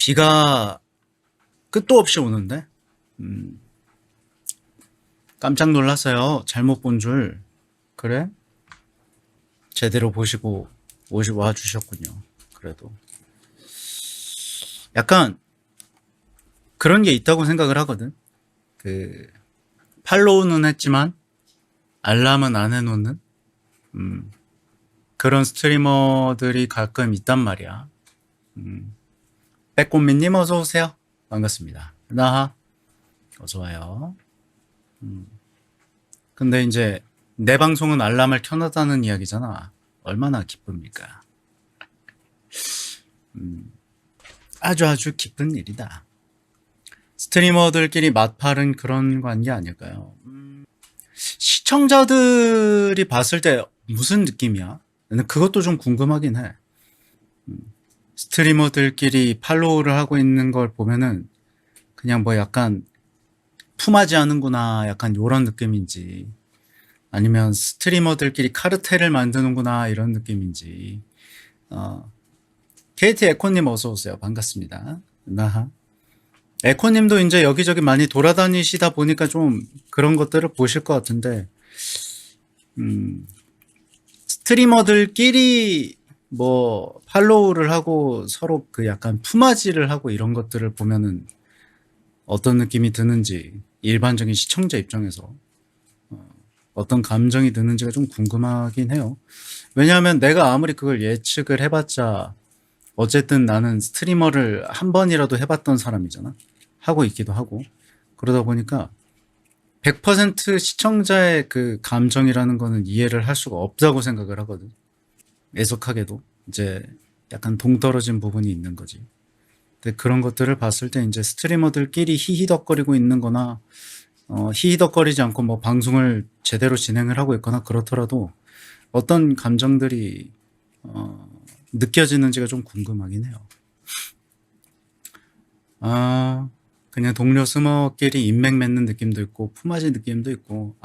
비가 끝도 없이 오는데 깜짝 놀랐어요. 잘못 본 줄. 그래? 제대로 보시고 와 주셨군요. 그래도 약간 그런 게 있다고 생각을 하거든. 그 팔로우는 했지만 알람은 안 해놓는 그런 스트리머들이 가끔 있단 말이야. 빼꼼미님 어서 오세요. 반갑습니다. 나하 어서 와요. 근데 이제 내 방송은 알람을 켜놨다는 이야기잖아. 얼마나 기쁩니까? 아주 기쁜 일이다. 스트리머들끼리 맞팔은 그런 관계 아닐까요? 시청자들이 봤을 때 무슨 느낌이야? 나는 그것도 좀 궁금하긴 해. 스트리머들끼리 팔로우를 하고 있는 걸 보면은 그냥 뭐 약간 품하지 않은구나 약간 요런 느낌인지, 아니면 스트리머들끼리 카르텔을 만드는구나 이런 느낌인지. KT 에코님 어서 오세요. 반갑습니다. 나하. 에코님도 이제 여기저기 많이 돌아다니시다 보니까 좀 그런 것들을 보실 것 같은데, 스트리머들끼리 뭐 팔로우를 하고 서로 그 약간 품앗이를 하고 이런 것들을 보면은 어떤 느낌이 드는지, 일반적인 시청자 입장에서 어떤 감정이 드는지가 좀 궁금하긴 해요. 왜냐하면 내가 아무리 그걸 예측을 해봤자 어쨌든 나는 스트리머를 한 번이라도 해봤던 사람이잖아. 하고 있기도 하고. 그러다 보니까 100% 시청자의 그 감정이라는 거는 이해를 할 수가 없다고 생각을 하거든. 애석하게도 이제 약간 동떨어진 부분이 있는 거지. 근데 그런 것들을 봤을 때 이제 스트리머들끼리 히히덕거리고 있는 거나 히히덕거리지 않고 뭐 방송을 제대로 진행을 하고 있거나 그렇더라도 어떤 감정들이 느껴지는지가 좀 궁금하긴 해요. 그냥 동료 스머끼리 인맥 맺는 느낌도 있고 품앗이 느낌도 있고.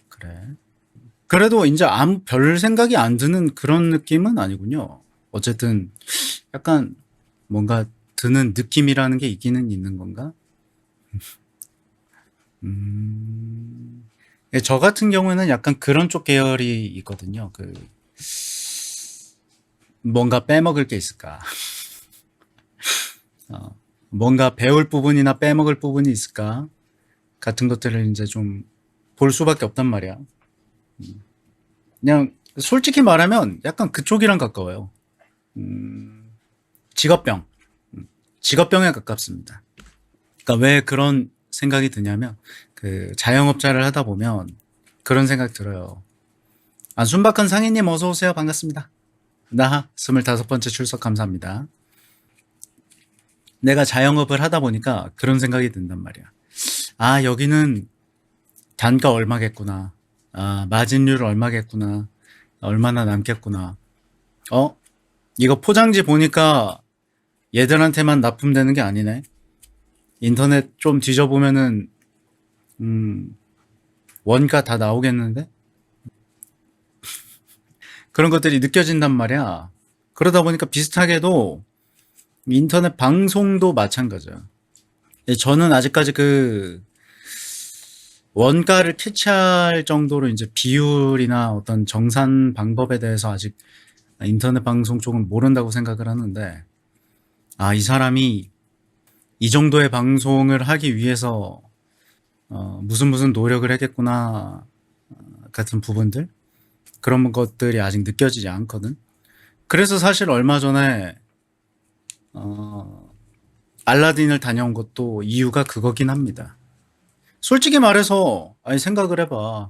그래. 그래도 이제 아무 별 생각이 안 드는 그런 느낌은 아니군요. 어쨌든 약간 뭔가 드는 느낌이라는 게 있기는 있는 건가? 저 같은 경우에는 약간 그런 쪽 계열이 있거든요. 그 뭔가 빼먹을 게 있을까? 뭔가 배울 부분이나 빼먹을 부분이 있을까? 같은 것들을 이제 좀 볼 수밖에 없단 말이야. 그냥 솔직히 말하면 약간 그쪽이랑 가까워요. 직업병. 직업병에 가깝습니다. 그러니까 왜 그런 생각이 드냐면, 그 자영업자를 하다 보면 그런 생각 들어요. 순박한 상인님 어서 오세요. 반갑습니다. 나하 25번째 출석 감사합니다. 내가 자영업을 하다 보니까 그런 생각이 든단 말이야. 여기는 단가 얼마겠구나. 마진율 얼마겠구나. 얼마나 남겠구나. 이거 포장지 보니까 얘들한테만 납품되는 게 아니네. 인터넷 좀 뒤져보면은 원가 다 나오겠는데? 그런 것들이 느껴진단 말이야. 그러다 보니까 비슷하게도 인터넷 방송도 마찬가지야. 저는 아직까지 그 원가를 캐치할 정도로 이제 비율이나 어떤 정산 방법에 대해서 아직 인터넷 방송 쪽은 모른다고 생각을 하는데, 이 사람이 이 정도의 방송을 하기 위해서 무슨 노력을 했겠구나 같은 부분들, 그런 것들이 아직 느껴지지 않거든. 그래서 사실 얼마 전에 알라딘을 다녀온 것도 이유가 그거긴 합니다. 솔직히 말해서 생각을 해봐.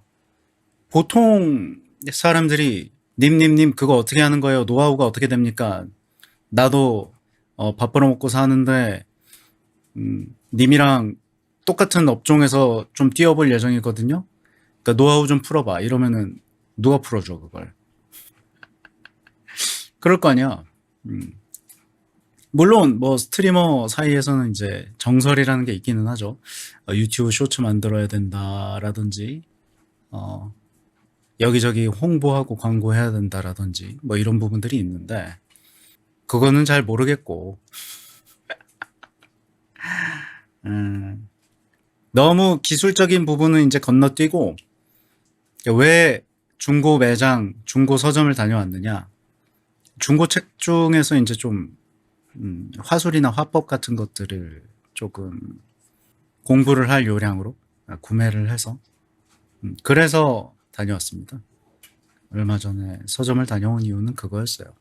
보통 사람들이 님님님 그거 어떻게 하는 거예요? 노하우가 어떻게 됩니까? 나도 밥 벌어먹고 사는데 님이랑 똑같은 업종에서 좀 뛰어볼 예정이거든요. 그러니까 노하우 좀 풀어봐. 이러면은 누가 풀어줘 그걸? 그럴 거 아니야. 물론 뭐 스트리머 사이에서는 이제 정설이라는 게 있기는 하죠. 유튜브 쇼츠 만들어야 된다라든지 여기저기 홍보하고 광고해야 된다라든지 뭐 이런 부분들이 있는데, 그거는 잘 모르겠고. 음, 너무 기술적인 부분은 이제 건너뛰고, 왜 중고 매장, 중고 서점을 다녀왔느냐. 중고 책 중에서 이제 좀, 화술이나 화법 같은 것들을 조금 공부를 할 요량으로 구매를 해서, 그래서 다녀왔습니다. 얼마 전에 서점을 다녀온 이유는 그거였어요.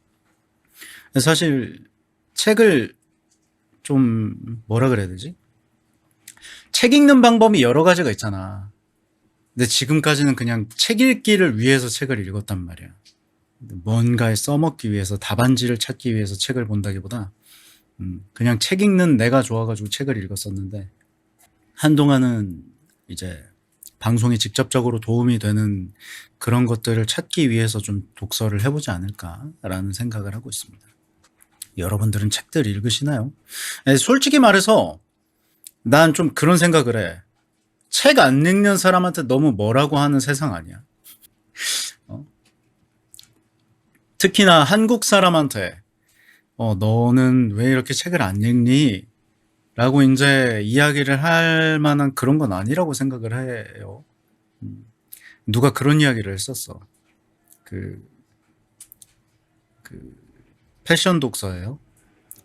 사실 책을 좀 뭐라 그래야 되지? 책 읽는 방법이 여러 가지가 있잖아. 근데 지금까지는 그냥 책 읽기를 위해서 책을 읽었단 말이야. 뭔가에 써먹기 위해서, 답안지를 찾기 위해서 책을 본다기보다 그냥 책 읽는 내가 좋아가지고 책을 읽었었는데, 한동안은 이제 방송에 직접적으로 도움이 되는 그런 것들을 찾기 위해서 좀 독서를 해보지 않을까라는 생각을 하고 있습니다. 여러분들은 책들 읽으시나요? 솔직히 말해서 난 좀 그런 생각을 해. 책 안 읽는 사람한테 너무 뭐라고 하는 세상 아니야. 어? 특히나 한국 사람한테 너는 왜 이렇게 책을 안 읽니? 라고 이제 이야기를 할 만한 그런 건 아니라고 생각을 해요. 누가 그런 이야기를 했었어. 그, 그 패션 독서예요.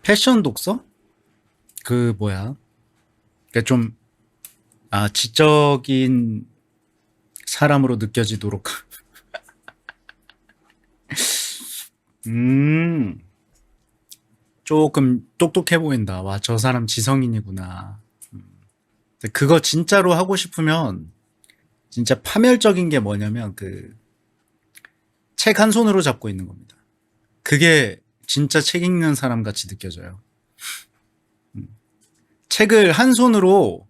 패션 독서? 그 뭐야? 그러니까 좀 지적인 사람으로 느껴지도록. 음, 조금 똑똑해 보인다. 와, 저 사람 지성인이구나. 근데 그거 진짜로 하고 싶으면 진짜 파멸적인 게 뭐냐면 그 책 한 손으로 잡고 있는 겁니다. 그게 진짜 책 읽는 사람 같이 느껴져요. 책을 한 손으로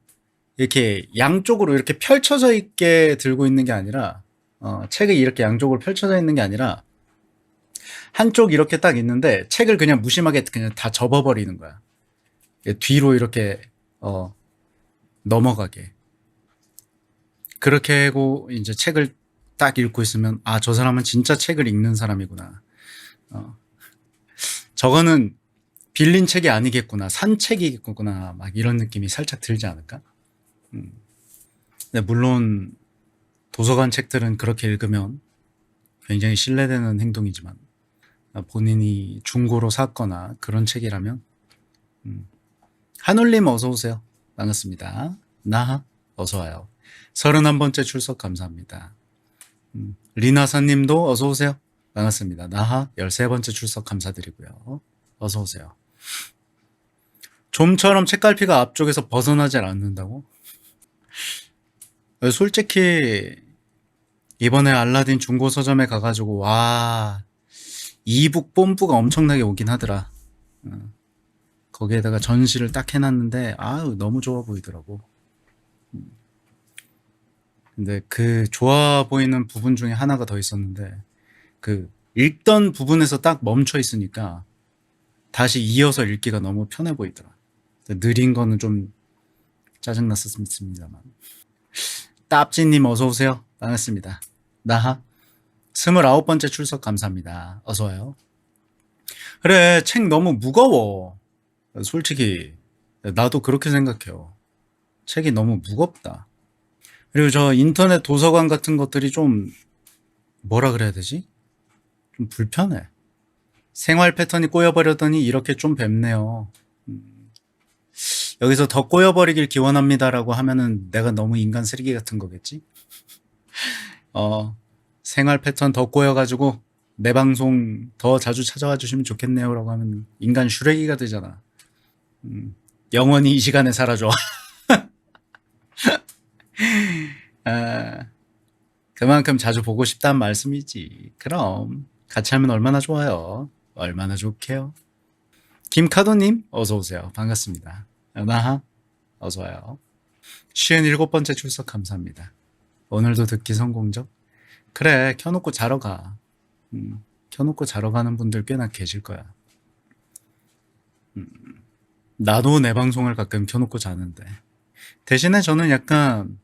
이렇게 양쪽으로 이렇게 펼쳐져 있게 들고 있는 게 아니라, 책이 이렇게 양쪽으로 펼쳐져 있는 게 아니라 한쪽 이렇게 딱 있는데 책을 그냥 무심하게 그냥 다 접어버리는 거야. 뒤로 이렇게 넘어가게. 그렇게 하고 이제 책을 딱 읽고 있으면 저 사람은 진짜 책을 읽는 사람이구나. 저거는 빌린 책이 아니겠구나. 산 책이겠구나. 막 이런 느낌이 살짝 들지 않을까? 근데 물론 도서관 책들은 그렇게 읽으면 굉장히 신뢰되는 행동이지만, 본인이 중고로 샀거나 그런 책이라면, 한울님 어서 오세요. 반갑습니다. 나하 어서 와요. 31번째 출석 감사합니다. 리나사님도 어서 오세요. 반갑습니다. 나하 13번째 출석 감사드리고요. 어서 오세요. 좀처럼 책갈피가 앞쪽에서 벗어나질 않는다고? 솔직히 이번에 알라딘 중고 서점에 가가지고 와, 이북 뽐뿌가 엄청나게 오긴 하더라. 거기에다가 전시를 딱 해놨는데 너무 좋아 보이더라고. 근데 그 좋아 보이는 부분 중에 하나가 더 있었는데, 그 읽던 부분에서 딱 멈춰 있으니까 다시 이어서 읽기가 너무 편해 보이더라. 느린 거는 좀 짜증났었습니다만. 따ப்지님 어서 오세요. 반갑습니다. 나하 29번째 출석 감사합니다. 어서 와요. 그래, 책 너무 무거워. 솔직히 나도 그렇게 생각해요. 책이 너무 무겁다. 그리고 저 인터넷 도서관 같은 것들이 좀 뭐라 그래야 되지? 좀 불편해. 생활 패턴이 꼬여버렸더니 이렇게 좀 뵙네요. 여기서 더 꼬여버리길 기원합니다라고 하면은 내가 너무 인간 쓰레기 같은 거겠지? 생활 패턴 더 꼬여가지고 내 방송 더 자주 찾아와 주시면 좋겠네요라고 하면 인간 슈레기가 되잖아. 영원히 이 시간에 사라져. 그만큼 자주 보고 싶다는 말씀이지. 그럼 같이 하면 얼마나 좋아요. 얼마나 좋게요. 김카도님 어서 오세요. 반갑습니다. 나하 어서 와요. 57번째 출석 감사합니다. 오늘도 듣기 성공적? 그래, 켜놓고 자러 가. 켜놓고 자러 가는 분들 꽤나 계실 거야. 나도 내 방송을 가끔 켜놓고 자는데, 대신에 저는 약간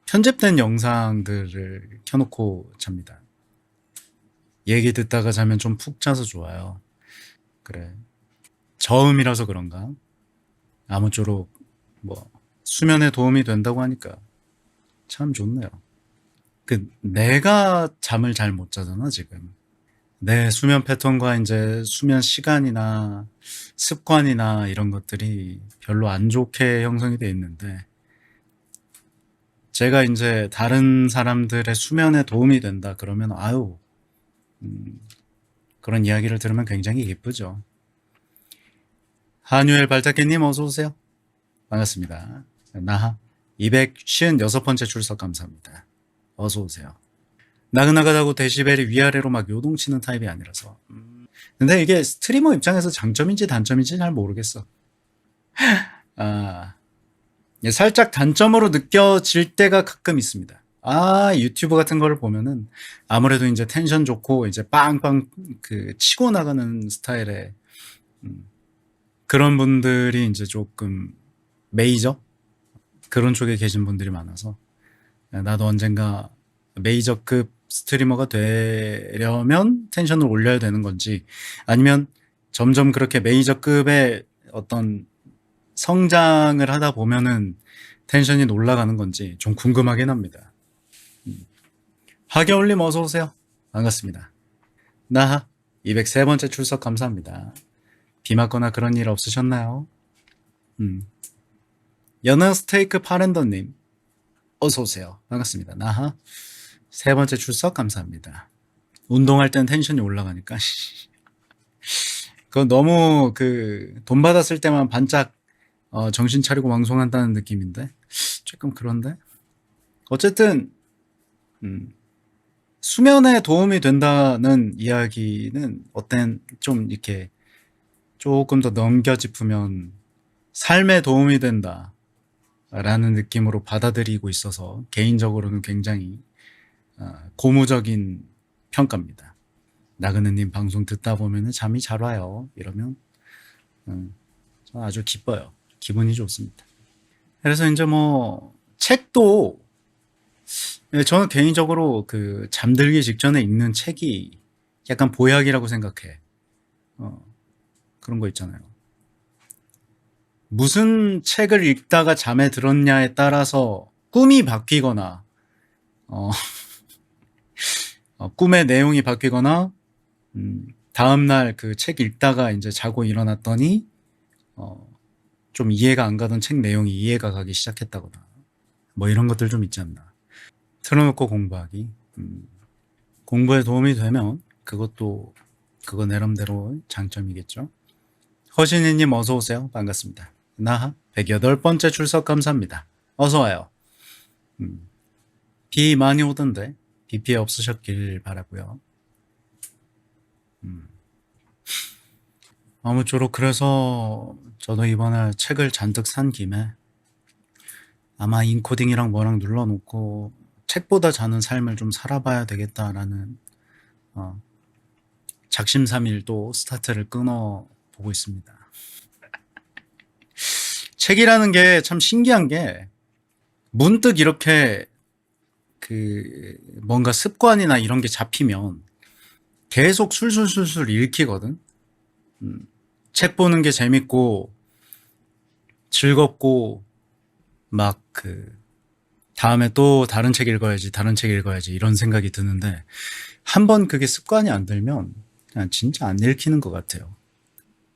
편집된 영상들을 켜놓고 잡니다. 얘기 듣다가 자면 좀 푹 자서 좋아요. 그래. 저음이라서 그런가? 아무쪼록 뭐 수면에 도움이 된다고 하니까 참 좋네요. 내가 잠을 잘 못 자잖아, 지금. 내 수면 패턴과 이제 수면 시간이나 습관이나 이런 것들이 별로 안 좋게 형성이 돼 있는데, 제가 이제 다른 사람들의 수면에 도움이 된다 그러면 아유, 그런 이야기를 들으면 굉장히 기쁘죠. 한유엘 발탁기님 어서 오세요. 반갑습니다. 나하 256번째 출석 감사합니다. 어서 오세요. 나긋나긋하고 데시벨이 위아래로 막 요동치는 타입이 아니라서. 근데 이게 스트리머 입장에서 장점인지 단점인지 잘 모르겠어. 아, 살짝 단점으로 느껴질 때가 가끔 있습니다. 유튜브 같은 거를 보면은 아무래도 이제 텐션 좋고 이제 빵빵 치고 나가는 스타일의 그런 분들이 이제 조금 메이저 그런 쪽에 계신 분들이 많아서 나도 언젠가 메이저급 스트리머가 되려면 텐션을 올려야 되는 건지 아니면 점점 그렇게 메이저급의 어떤 성장을 하다 보면은 텐션이 올라가는 건지 좀 궁금하긴 합니다. 하겨울님 어서 오세요. 반갑습니다. 나하 203번째 출석 감사합니다. 비 맞거나 그런 일 없으셨나요? 연어 스테이크 파렌더님 어서 오세요. 반갑습니다. 나하 3번째 출석 감사합니다. 운동할 땐 텐션이 올라가니까 그건 너무 돈 받았을 때만 반짝 정신 차리고 방송한다는 느낌인데 조금 그런데 어쨌든 수면에 도움이 된다는 이야기는 어떤 좀 이렇게 조금 더 넘겨짚으면 삶에 도움이 된다 라는 느낌으로 받아들이고 있어서 개인적으로는 굉장히 고무적인 평가입니다. 나그네님 방송 듣다 보면 잠이 잘 와요. 이러면 저는 아주 기뻐요. 기분이 좋습니다. 그래서 이제 뭐 책도 저는 개인적으로 잠들기 직전에 읽는 책이 약간 보약이라고 생각해. 그런 거 있잖아요. 무슨 책을 읽다가 잠에 들었냐에 따라서 꿈이 바뀌거나 꿈의 내용이 바뀌거나 다음날 그 책 읽다가 이제 자고 일어났더니 좀 이해가 안 가던 책 내용이 이해가 가기 시작했다거나 뭐 이런 것들 좀 있지 않나. 틀어놓고 공부하기. 공부에 도움이 되면 그것도 그거 나름대로 장점이겠죠. 허신이님 어서 오세요. 반갑습니다. 나하 108번째 출석 감사합니다. 어서 와요. 비 많이 오던데 비 피해 없으셨길 바라고요. 아무쪼록 그래서 저도 이번에 책을 잔뜩 산 김에 아마 인코딩이랑 뭐랑 눌러놓고 책보다 자는 삶을 좀 살아봐야 되겠다라는 작심삼일 또 스타트를 끊어보고 있습니다. 책이라는 게 참 신기한 게 문득 이렇게 뭔가 습관이나 이런 게 잡히면 계속 술술술술 읽히거든. 책 보는 게 재밌고 즐겁고 막 다음에 또 다른 책 읽어야지 이런 생각이 드는데 한번 그게 습관이 안 들면 그냥 진짜 안 읽히는 것 같아요.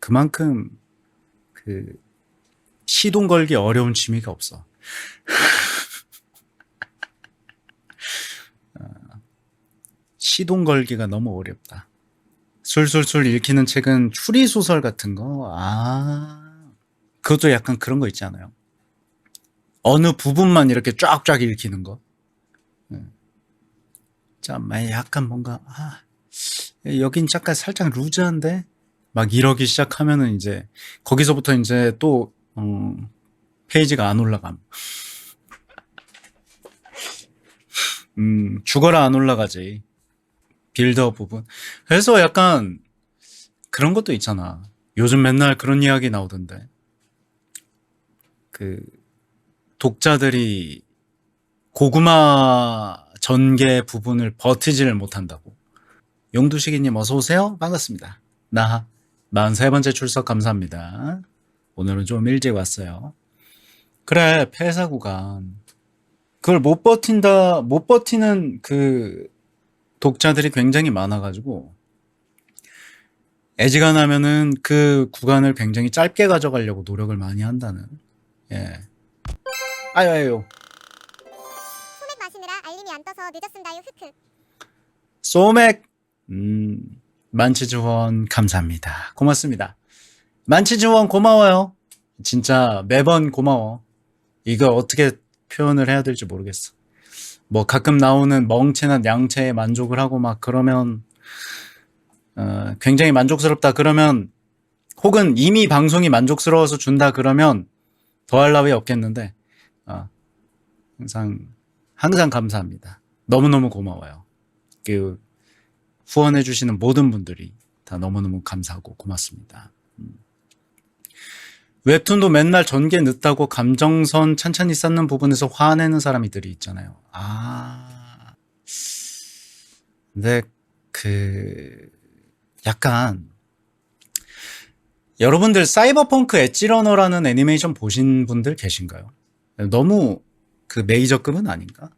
그만큼 시동 걸기 어려운 취미가 없어. 시동 걸기가 너무 어렵다. 술술술 읽히는 책은 추리소설 같은 거, 그것도 약간 그런 거 있잖아요. 어느 부분만 이렇게 쫙쫙 읽히는 거. 약간 뭔가, 여긴 잠깐 살짝 루즈한데? 막 이러기 시작하면은 이제, 거기서부터 이제 또, 페이지가 안 올라감. 죽어라 안 올라가지. 빌드업 부분. 그래서 약간 그런 것도 있잖아. 요즘 맨날 그런 이야기 나오던데. 독자들이 고구마 전개 부분을 버티지를 못한다고. 용두식이님 어서 오세요. 반갑습니다. 나하 43번째 출석 감사합니다. 오늘은 좀 일찍 왔어요. 그래, 폐사 구간. 그걸 못 버티는 그 독자들이 굉장히 많아가지고, 애지간하면은 그 구간을 굉장히 짧게 가져가려고 노력을 많이 한다는. 예. 아유. 소맥 마시느라 알림이 안 떠서 늦었습니다요. 흑흑. 소맥, 만치즈 후원 감사합니다. 고맙습니다. 만치즈 후원 고마워요. 진짜 매번 고마워. 이거 어떻게 표현을 해야 될지 모르겠어. 뭐 가끔 나오는 멍체나 양체에 만족을 하고 막 그러면 굉장히 만족스럽다 그러면, 혹은 이미 방송이 만족스러워서 준다 그러면 더할 나위 없겠는데, 항상 감사합니다. 너무너무 고마워요. 그 후원해 주시는 모든 분들이 다 너무너무 감사하고 고맙습니다. 웹툰도 맨날 전개 늦다고 감정선 찬찬히 쌓는 부분에서 화내는 사람들이 있잖아요. 근데 약간 여러분들 사이버펑크 엣지러너라는 애니메이션 보신 분들 계신가요? 너무 그 메이저급은 아닌가?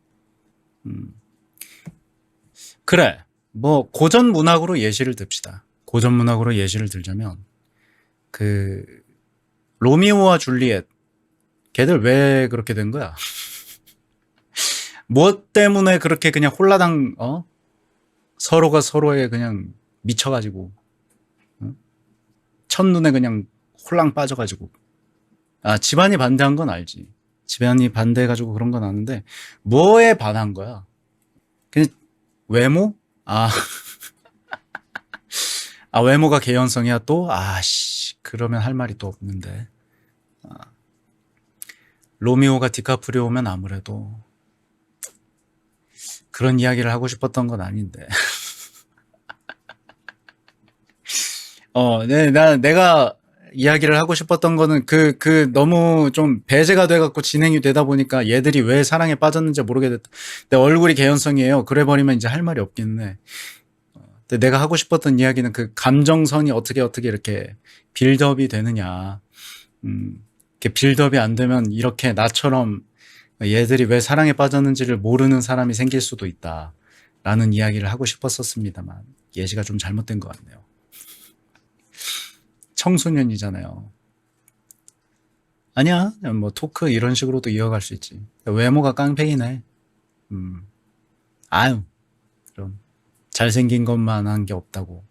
그래, 뭐 고전 문학으로 예시를 듭시다. 고전 문학으로 예시를 들자면 로미오와 줄리엣, 걔들 왜 그렇게 된 거야? 무엇 때문에 그렇게 그냥 홀라당 서로가 서로에 그냥 미쳐가지고 첫눈에 그냥 홀랑 빠져가지고. 집안이 반대한 건 알지. 집안이 반대해가지고 그런 건 아는데 뭐에 반한 거야? 그냥 외모? 외모가 개연성이야 또? 그러면 할 말이 또 없는데. 로미오가 디카프리오면 아무래도 그런 이야기를 하고 싶었던 건 아닌데. 내가 이야기를 하고 싶었던 거는 너무 좀 배제가 돼갖고 진행이 되다 보니까 얘들이 왜 사랑에 빠졌는지 모르겠다. 내 얼굴이 개연성이에요. 그래 버리면 이제 할 말이 없겠네. 근데 내가 하고 싶었던 이야기는 그 감정선이 어떻게 이렇게 빌드업이 되느냐. 이렇게 빌드업이 안 되면 이렇게 나처럼 얘들이 왜 사랑에 빠졌는지를 모르는 사람이 생길 수도 있다. 라는 이야기를 하고 싶었었습니다만 예시가 좀 잘못된 것 같네요. 청소년이잖아요. 아니야, 뭐 토크 이런 식으로도 이어갈 수 있지. 외모가 깡패이네. 그럼 잘생긴 것만 한 게 없다고,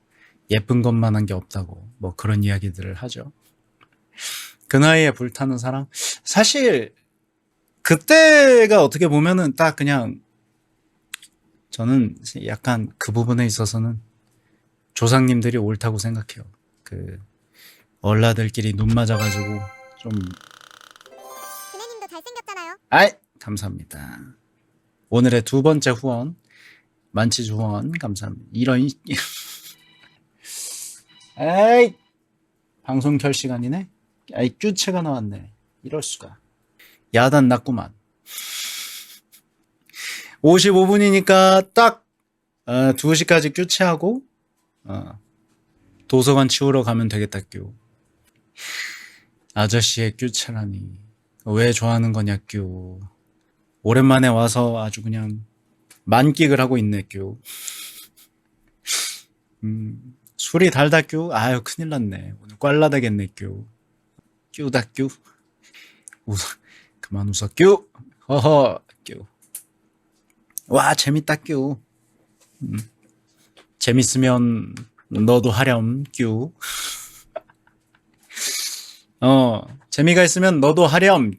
예쁜 것만 한 게 없다고, 뭐 그런 이야기들을 하죠. 그 나이에 불타는 사랑? 사실 그때가 어떻게 보면은 딱 그냥, 저는 약간 그 부분에 있어서는 조상님들이 옳다고 생각해요. 얼라들끼리 눈 맞아가지고 좀. 그네님도 잘생겼잖아요. 감사합니다. 오늘의 두 번째 후원, 만치즈 후원 감사합니다. 이런 방송 켤 시간이네. 뀨체가 나왔네. 이럴 수가. 야단 났구만. 55분이니까 딱 2시까지 뀨체하고 도서관 치우러 가면 되겠다. 아저씨의 뀨체라니 왜 좋아하는 거냐. 오랜만에 와서 아주 그냥 만끽을 하고 있네. 술이 달다. 큰일 났네. 오늘 꽐라 되겠네. 뀨다. 그만 웃어. 허허. 와, 재밌다. 재밌으면 너도 하렴. 재미가 있으면 너도 하렴.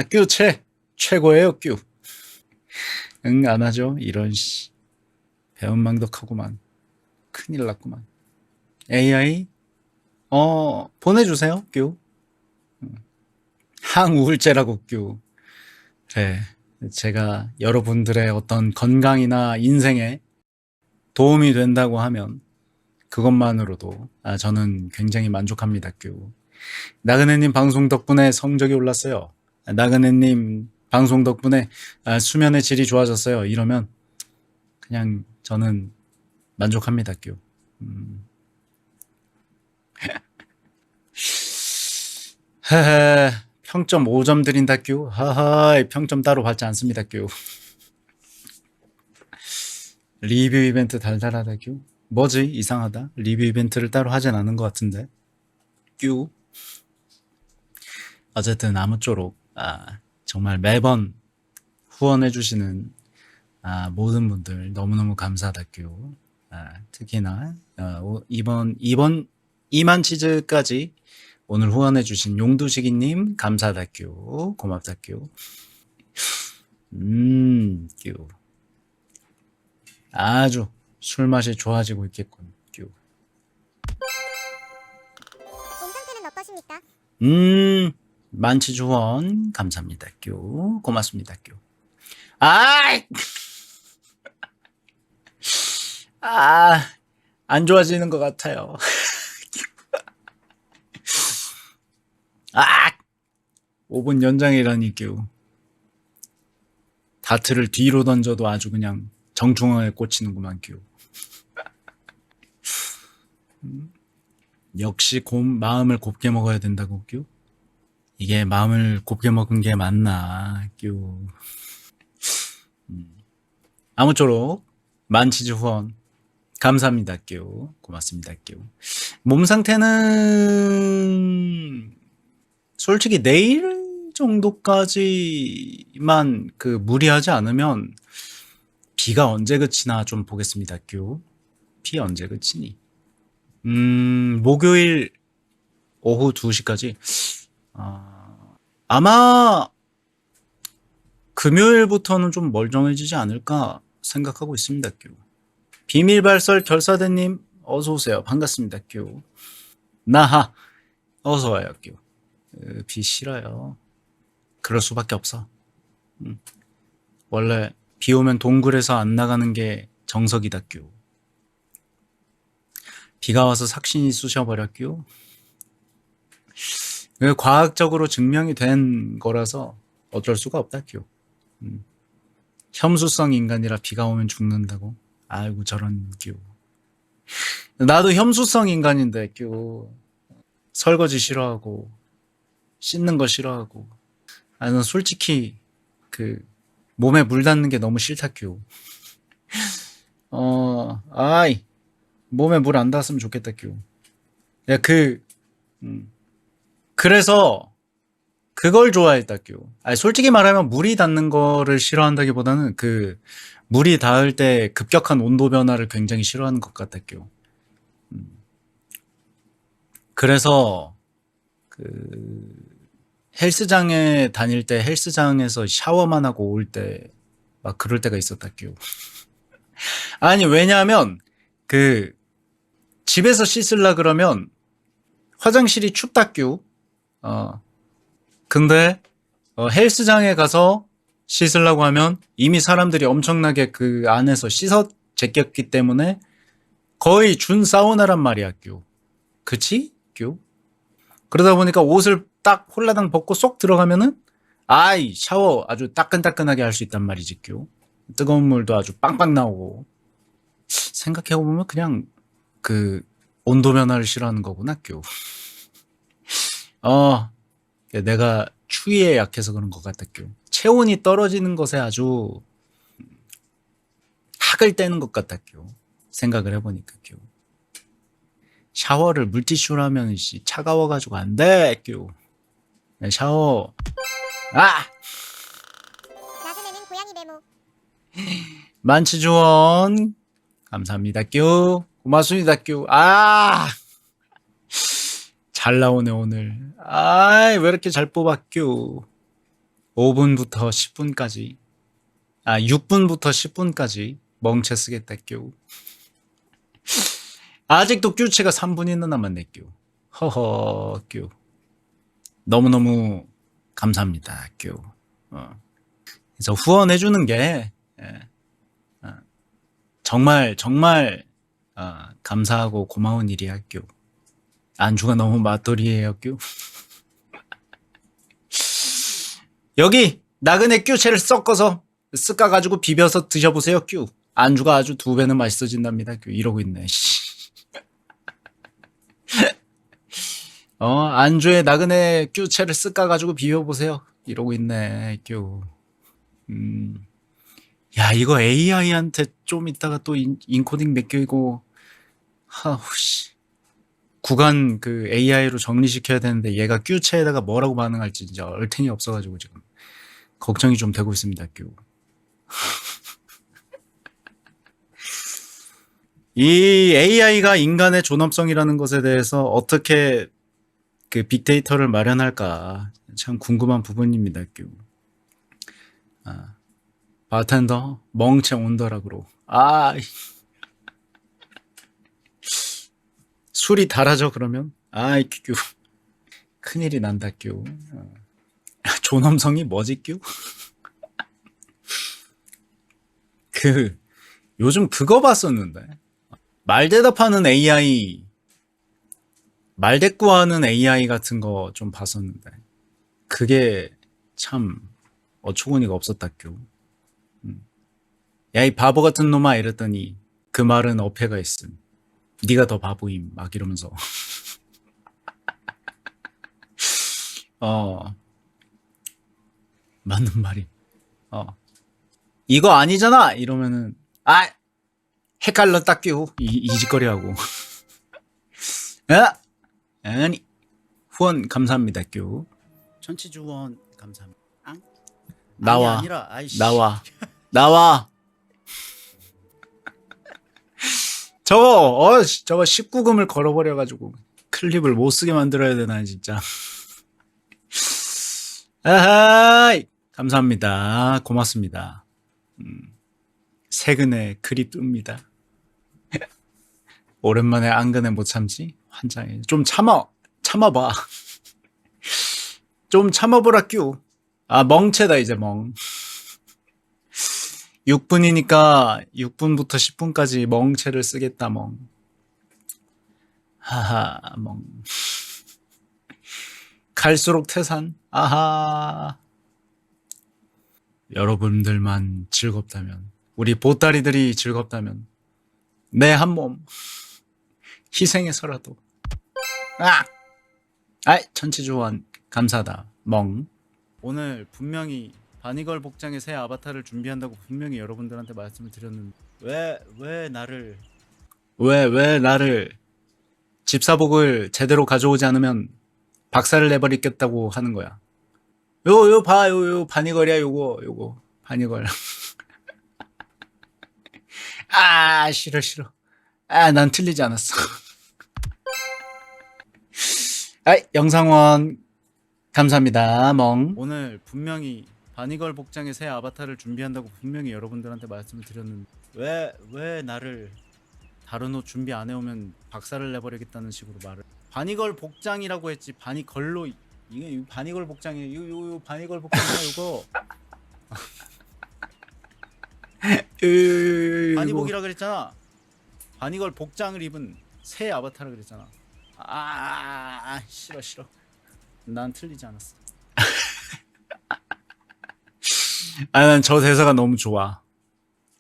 뀨체 최고예요. 안 하죠. 이런 배은망덕하구만. 큰일 났구만. AI 보내주세요. 항우울제라고. 그래, 제가 여러분들의 어떤 건강이나 인생에 도움이 된다고 하면 그것만으로도 저는 굉장히 만족합니다. 나그네님 방송 덕분에 성적이 올랐어요. 나그네님 방송 덕분에 수면의 질이 좋아졌어요. 이러면 그냥 저는 만족합니다. 헤헤, 평점 5점 드린다 뀨. 하하, 평점 따로 받지 않습니다 뀨. 리뷰 이벤트 달달하다 뀨. 뭐지? 이상하다. 리뷰 이벤트를 따로 하진 않은 것 같은데. 뀨. 어쨌든 아무쪼록 정말 매번 후원해주시는 모든 분들 너무너무 감사하다 뀨. 특히나 이번 2만 치즈까지 오늘 후원해주신 용두식이님 감사하다 뀨. 고맙다 뀨. 뀨. 아주 술맛이 좋아지고 있겠군 뀨. 몸 상태는 어떠십니까? 만치즈 후원 감사합니다 뀨. 고맙습니다 뀨. 아이! 안 좋아지는 것 같아요. 5분 연장이라니 뀨. 다트를 뒤로 던져도 아주 그냥 정중앙에 꽂히는구만 뀨. 역시 마음을 곱게 먹어야 된다고 뀨. 이게 마음을 곱게 먹은 게 맞나 뀨. 아무쪼록 만치즈 후원 감사합니다 뀨. 고맙습니다 뀨. 몸 상태는 솔직히 내일 정도까지만 무리하지 않으면 비가 언제 그치나 좀 보겠습니다 뀨. 비 언제 그치니? 목요일 오후 2시까지 아마 금요일부터는 좀 멀쩡해지지 않을까 생각하고 있습니다 뀨. 비밀발설 결사대님 어서오세요. 반갑습니다 뀨. 나하 어서와요 뀨. 비 싫어요. 그럴 수밖에 없어. 원래 비 오면 동굴에서 안 나가는 게 정석이다 뀨. 비가 와서 삭신이 쑤셔버려 뀨. 과학적으로 증명이 된 거라서 어쩔 수가 없다 뀨. 혐수성 인간이라 비가 오면 죽는다고? 아이고 저런 뀨. 나도 혐수성 인간인데 뀨. 설거지 싫어하고 씻는 거 싫어하고. 난 솔직히 몸에 물 닿는 게 너무 싫다 뀨. 몸에 물 안 닿았으면 좋겠다 뀨. 야 그래서 그걸 좋아했다 뀨. 솔직히 말하면 물이 닿는 거를 싫어한다기보다는 물이 닿을 때 급격한 온도 변화를 굉장히 싫어하는 것 같다 뀨. 그래서 헬스장에 다닐 때 헬스장에서 샤워만 하고 올 때 막 그럴 때가 있었다 뀨. 아니 왜냐하면 집에서 씻으려 그러면 화장실이 춥다 뀨. 근데 헬스장에 가서 씻으려고 하면 이미 사람들이 엄청나게 안에서 씻어 제꼈기 때문에 거의 준 사우나란 말이야 뀨. 그치 뀨? 그러다 보니까 옷을 딱 홀라당 벗고 쏙 들어가면은 샤워 아주 따끈따끈하게 할 수 있단 말이지 뀨. 뜨거운 물도 아주 빵빵 나오고. 생각해보면 그냥 온도 변화를 싫어하는 거구나 뀨. 내가 추위에 약해서 그런 것 같다 뀨. 체온이 떨어지는 것에 아주 학을 떼는 것 같다 뀨. 생각을 해보니까 뀨. 샤워를 물티슈로 하면 차가워가지고 안 돼 뀨. 샤워 나그네는 고양이 메모. 만치주원 감사합니다 뀨. 고맙습니다 뀨. 잘 나오네 오늘. 왜 이렇게 잘 뽑아 뀨. 5분부터 10분까지 6분부터 10분까지 멍체 쓰겠다 뀨. 아직도 뀨체가 3분이나 남았네 뀨. 허허 뀨. 너무너무 감사합니다 뀨. 그래서 후원해주는 게 정말 감사하고 고마운 일이야 뀨. 안주가 너무 맛돌이에요 뀨. 여기 나그네 뀨체를 섞어서 쓱가가지고 비벼서 드셔보세요 뀨. 안주가 아주 2배는 맛있어진답니다 뀨. 이러고 있네. 안주에 나그네 뀨체를 쓱 까가지고 비벼보세요. 이러고 있네, 뀨. 음. 야, 이거 AI한테 좀 이따가 또 인코딩 맡기고, 하우씨. 구간 그 AI로 정리시켜야 되는데 얘가 뀨체에다가 뭐라고 반응할지 진짜 얼탱이 없어가지고 지금 걱정이 좀 되고 있습니다, 뀨. 이 AI가 인간의 존엄성이라는 것에 대해서 어떻게 그 빅데이터를 마련할까 참 궁금한 부분입니다, 뀨. 아, 바텐더 멍체 온더락으로. 술이 달아져 그러면? 아이 뀨. 큰일이 난다, 뀨. 존엄성이 뭐지, 뀨? 그 요즘 그거 봤었는데 말 대답하는 AI, 말대꾸하는 AI 같은 거 좀 봤었는데 그게 참 어처구니가 없었다, 뀨. 야, 이 바보 같은 놈아 이랬더니 그 말은 어폐가 있음. 네가 더 바보임 막 이러면서 어 맞는 말임. 어 이거 아니잖아 이러면은 헷갈렸다, 뀨. 이 짓거리하고. 아니 후원 감사합니다, 뀨. 천치주 후원 감사합니다. 나와. 아니라, 아이씨. 나와. 저거 19금을 걸어버려가지고 클립을 못 쓰게 만들어야 되나 진짜. 아하이 감사합니다. 고맙습니다. 세근에 클립 뜹니다. 오랜만에 안근에 못 참지? 환장해. 좀 참아봐. 좀 참아보라, 뀨. 멍체다, 이제 멍. 6분이니까 6분부터 10분까지 멍체를 쓰겠다, 멍. 하하, 멍. 갈수록 태산. 아하. 여러분들만 즐겁다면, 우리 보따리들이 즐겁다면, 내 한 몸 희생해서라도. 천치조원 감사하다, 멍. 오늘 분명히 바니걸 복장의 새 아바타를 준비한다고 분명히 여러분들한테 말씀을 드렸는데 왜 나를 집사복을 제대로 가져오지 않으면 박살을 내버리겠다고 하는 거야. 요 바니걸이야, 요거 바니걸. 싫어. 난 틀리지 않았어. 영상원 감사합니다, 멍. 오늘 분명히 바니걸 복장의 새 아바타를 준비한다고 분명히 여러분들한테 말씀을 드렸는데 왜 나를 다른 옷 준비 안 해오면 박살을 내버리겠다는 식으로 말을. 바니걸 복장이라고 했지 바니걸로. 이게 바니걸 복장이에요. 요 바니걸 복장이야, 요거. 바니복이라 그랬잖아. 바니걸 복장을 입은 새 아바타라 그랬잖아. 싫어. 난 틀리지 않았어. 난 저 대사가 너무 좋아.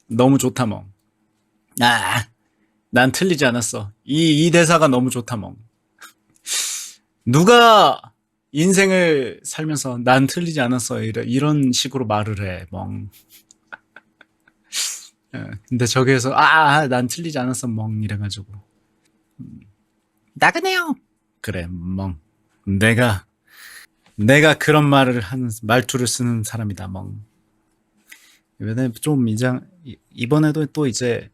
너무 좋다, 멍. 난 틀리지 않았어. 이 대사가 너무 좋다, 멍. 누가 인생을 살면서 난 틀리지 않았어 이런 식으로 말을 해, 멍. 근데 저기에서 난 틀리지 않았어, 멍 이래가지고 나그네요. 그래, 멍. 내가 그런 말투를 쓰는 사람이다, 멍. 이번에도 또 이제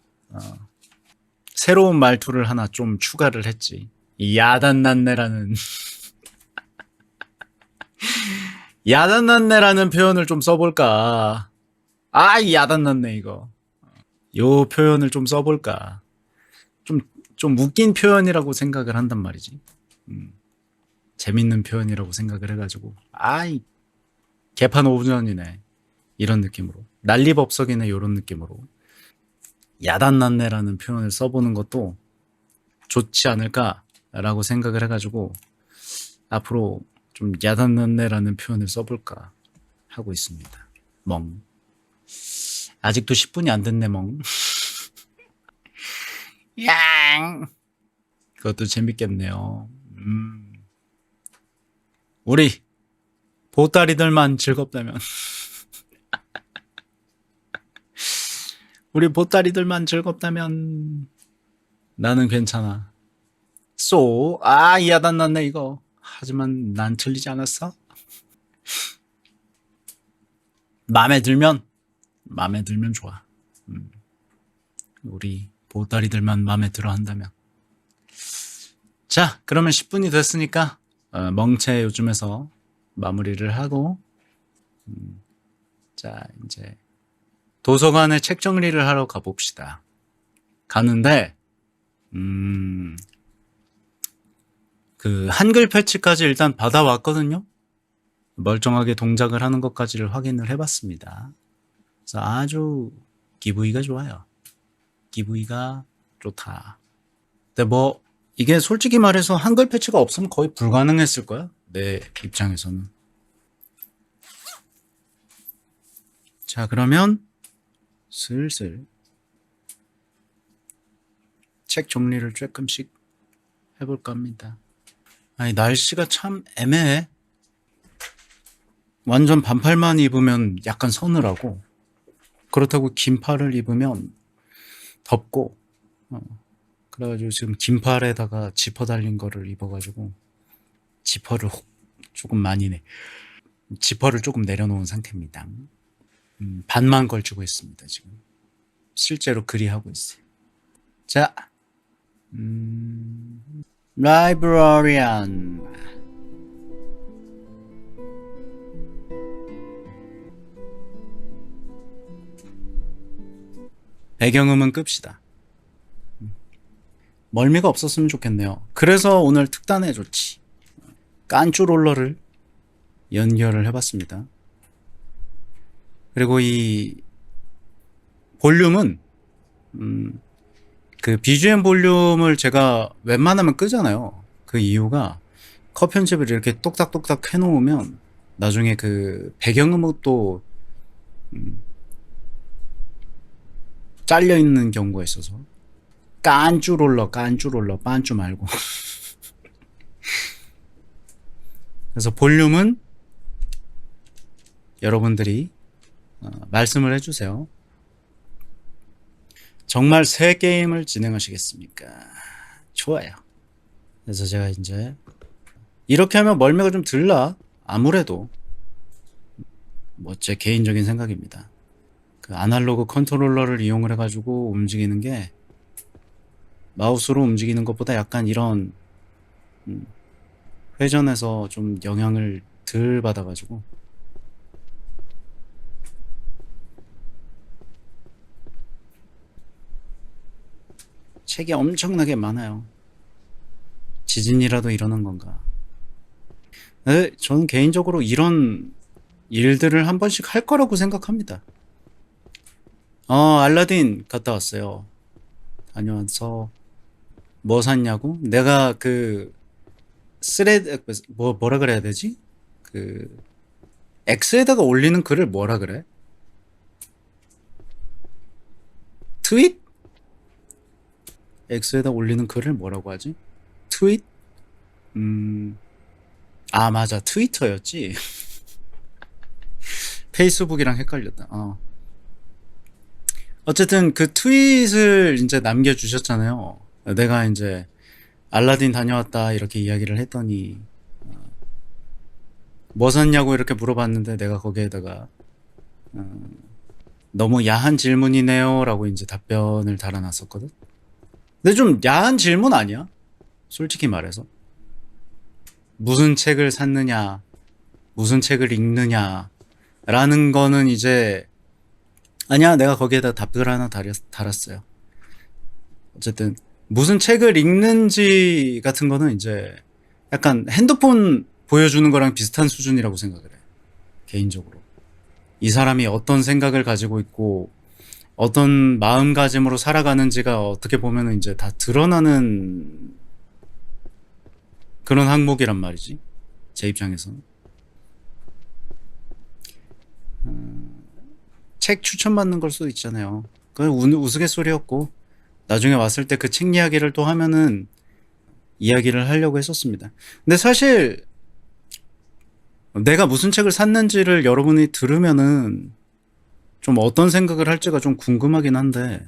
새로운 말투를 하나 좀 추가를 했지. 이 야단났네라는 야단났네라는 표현을 좀 써볼까. 야단났네 이거. 요 표현을 좀 써볼까. 좀 웃긴 표현이라고 생각을 한단 말이지. 재밌는 표현이라고 생각을 해가지고 개판 오전이네 이런 느낌으로, 난리법석이네 요런 느낌으로 야단났네라는 표현을 써보는 것도 좋지 않을까라고 생각을 해가지고 앞으로 좀 야단났네라는 표현을 써볼까 하고 있습니다, 멍. 아직도 10분이 안 됐네, 멍. 양. 그것도 재밌겠네요. 우리 보따리들만 즐겁다면 우리 보따리들만 즐겁다면 나는 괜찮아. 야단 났네 이거. 하지만 난 틀리지 않았어. 마음에 들면 좋아. 우리 보따리들만 마음에 들어 한다면. 자, 그러면 10분이 됐으니까 멍체 요즘에서 마무리를 하고 자, 이제 도서관에 책 정리를 하러 가봅시다. 가는데 그 한글 패치까지 일단 받아왔거든요. 멀쩡하게 동작을 하는 것까지를 확인을 해봤습니다. 그래서 아주 기분이가 좋아요. 기분이가 좋다. 근데 뭐 이게 솔직히 말해서 한글 패치가 없으면 거의 불가능했을 거야. 내 입장에서는. 자, 그러면 슬슬 책 정리를 조금씩 해볼까 합니다. 아니, 날씨가 참 애매해. 완전 반팔만 입으면 약간 서늘하고, 그렇다고 긴팔을 입으면 덥고, 그래가지고 지금 긴팔에다가 지퍼 달린 거를 입어가지고, 지퍼를 조금 많이네. 지퍼를 조금 내려놓은 상태입니다. 반만 걸치고 있습니다, 지금. 실제로 그리하고 있어요. 자, 라이브러리안. 배경음은 끕시다. 멀미가 없었으면 좋겠네요. 그래서 오늘 특단해줬지. 깐쭈롤러를 연결을 해봤습니다. 그리고 이 볼륨은 그 BGM 볼륨을 제가 웬만하면 끄잖아요. 그 이유가 컷 편집을 이렇게 똑딱똑딱 해놓으면 나중에 그 배경음도 잘려있는 경우가 있어서 깐쭈롤러 빤쭈 말고 그래서 볼륨은 여러분들이 말씀을 해주세요. 정말 새 게임을 진행하시겠습니까? 좋아요. 그래서 제가 이제 이렇게 하면 멀미가 좀 덜 나. 아무래도 뭐 제 개인적인 생각입니다. 그 아날로그 컨트롤러를 이용을 해가지고 움직이는 게 마우스로 움직이는 것보다 약간 이런 회전에서 좀 영향을 덜 받아가지고 책이 엄청나게 많아요. 지진이라도 일어난 건가? 네, 저는 개인적으로 이런 일들을 한 번씩 할 거라고 생각합니다. 알라딘 갔다 왔어요. 다녀와서 뭐 샀냐고? 내가 그 스레드 뭐라 그래야 되지? 그 X에다가 올리는 글을 뭐라 그래? 트윗? X에다 올리는 글을 뭐라고 하지? 트윗? 맞아. 트위터였지. 페이스북이랑 헷갈렸다. 어쨌든 그 트윗을 이제 남겨주셨잖아요. 내가 이제 알라딘 다녀왔다 이렇게 이야기를 했더니 뭐 샀냐고 이렇게 물어봤는데 내가 거기에다가 너무 야한 질문이네요 라고 이제 답변을 달아놨었거든. 근데 좀 야한 질문 아니야? 솔직히 말해서. 무슨 책을 샀느냐, 무슨 책을 읽느냐 라는 거는 이제 아니야, 내가 거기에다 답글 하나 달았어요. 어쨌든 무슨 책을 읽는지 같은 거는 이제 약간 핸드폰 보여주는 거랑 비슷한 수준이라고 생각을 해. 개인적으로. 이 사람이 어떤 생각을 가지고 있고 어떤 마음가짐으로 살아가는지가 어떻게 보면 이제 다 드러나는 그런 항목이란 말이지. 제 입장에서는. 책 추천받는 걸 수도 있잖아요. 그건 우스갯소리였고 나중에 왔을 때 그 책 이야기를 또 하면은 이야기를 하려고 했었습니다. 근데 사실 내가 무슨 책을 샀는지를 여러분이 들으면은 좀 어떤 생각을 할지가 좀 궁금하긴 한데,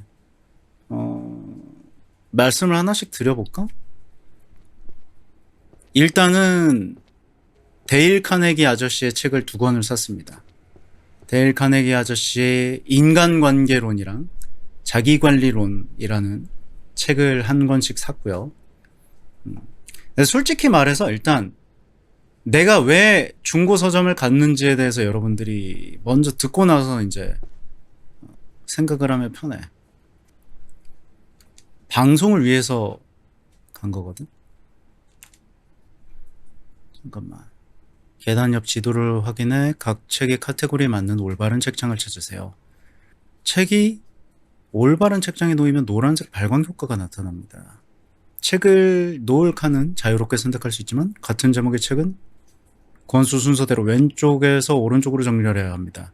말씀을 하나씩 드려볼까? 일단은 데일 카네기 아저씨의 책을 2권을 샀습니다. 데일 카네기 아저씨의 인간관계론이랑 자기관리론이라는 책을 1권씩 샀고요. 솔직히 말해서 일단 내가 왜 중고 서점을 갔는지에 대해서 여러분들이 먼저 듣고 나서 이제 생각을 하면 편해. 방송을 위해서 간 거거든. 잠깐만. 계단 옆 지도를 확인해 각 책의 카테고리에 맞는 올바른 책장을 찾으세요. 책이 올바른 책장에 놓이면 노란색 발광 효과가 나타납니다. 책을 놓을 칸은 자유롭게 선택할 수 있지만 같은 제목의 책은 권수 순서대로 왼쪽에서 오른쪽으로 정렬해야 합니다.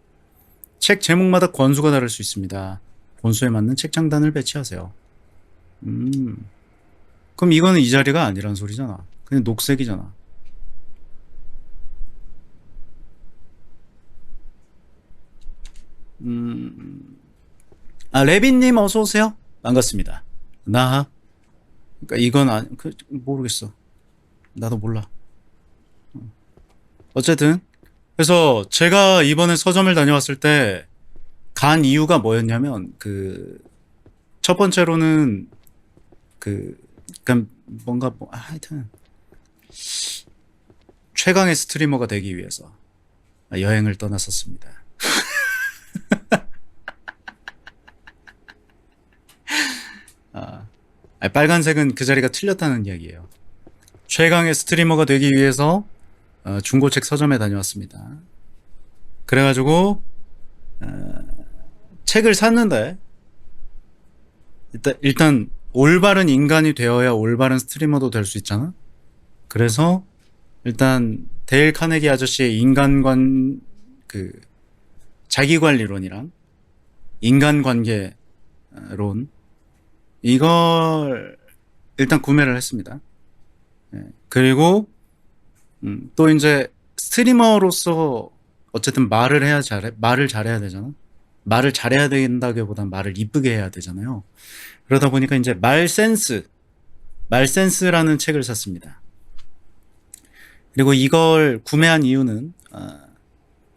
책 제목마다 권수가 다를 수 있습니다. 권수에 맞는 책장단을 배치하세요. 그럼 이거는 이 자리가 아니란 소리잖아. 그냥 녹색이잖아. 레빈님 어서 오세요. 반갑습니다. 나하. 그러니까 이건 모르겠어. 나도 몰라. 어쨌든 그래서 제가 이번에 서점을 다녀왔을 때 간 이유가 뭐였냐면 첫 번째로는 그러니까 뭔가 하여튼 최강의 스트리머가 되기 위해서 여행을 떠났었습니다. 빨간색은 그 자리가 틀렸다는 이야기예요. 최강의 스트리머가 되기 위해서 중고책 서점에 다녀왔습니다. 그래가지고 책을 샀는데 일단 올바른 인간이 되어야 올바른 스트리머도 될 수 있잖아. 그래서 일단 데일 카네기 아저씨의 자기관리론이랑 인간관계론 이걸 일단 구매를 했습니다. 그리고 또 이제 스트리머로서 어쨌든 말을 잘해야 되잖아. 말을 잘해야 된다기보단 말을 이쁘게 해야 되잖아요. 그러다 보니까 이제 말센스라는 책을 샀습니다. 그리고 이걸 구매한 이유는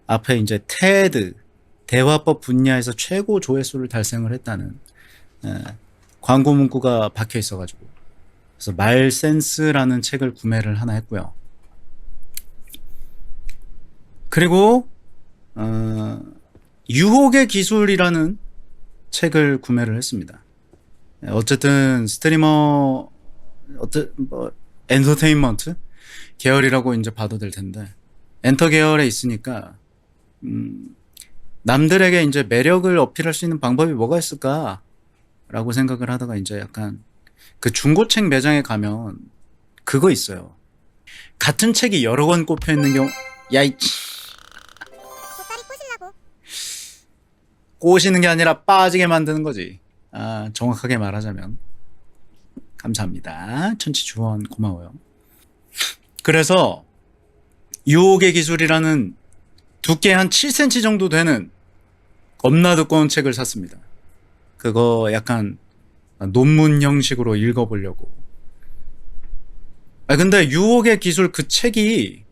앞에 이제 테드 대화법 분야에서 최고 조회수를 달성을 했다는 광고 문구가 박혀 있어가지고 그래서 말센스라는 책을 구매를 하나 했고요. 그리고 유혹의 기술이라는 책을 구매를 했습니다. 어쨌든 스트리머 엔터테인먼트 계열이라고 이제 봐도 될 텐데 엔터 계열에 있으니까 남들에게 이제 매력을 어필할 수 있는 방법이 뭐가 있을까라고 생각을 하다가 이제 약간 그 중고책 매장에 가면 그거 있어요. 같은 책이 여러 권 꼽혀 있는 경우 야이 보따리 꼬실라고. 꼬시는 게 아니라 빠지게 만드는 거지. 정확하게 말하자면. 감사합니다. 천치 주원 고마워요. 그래서 유혹의 기술이라는 두께 한 7cm 정도 되는 겁나 두꺼운 책을 샀습니다. 그거 약간 논문 형식으로 읽어보려고. 근데 유혹의 기술 그 책이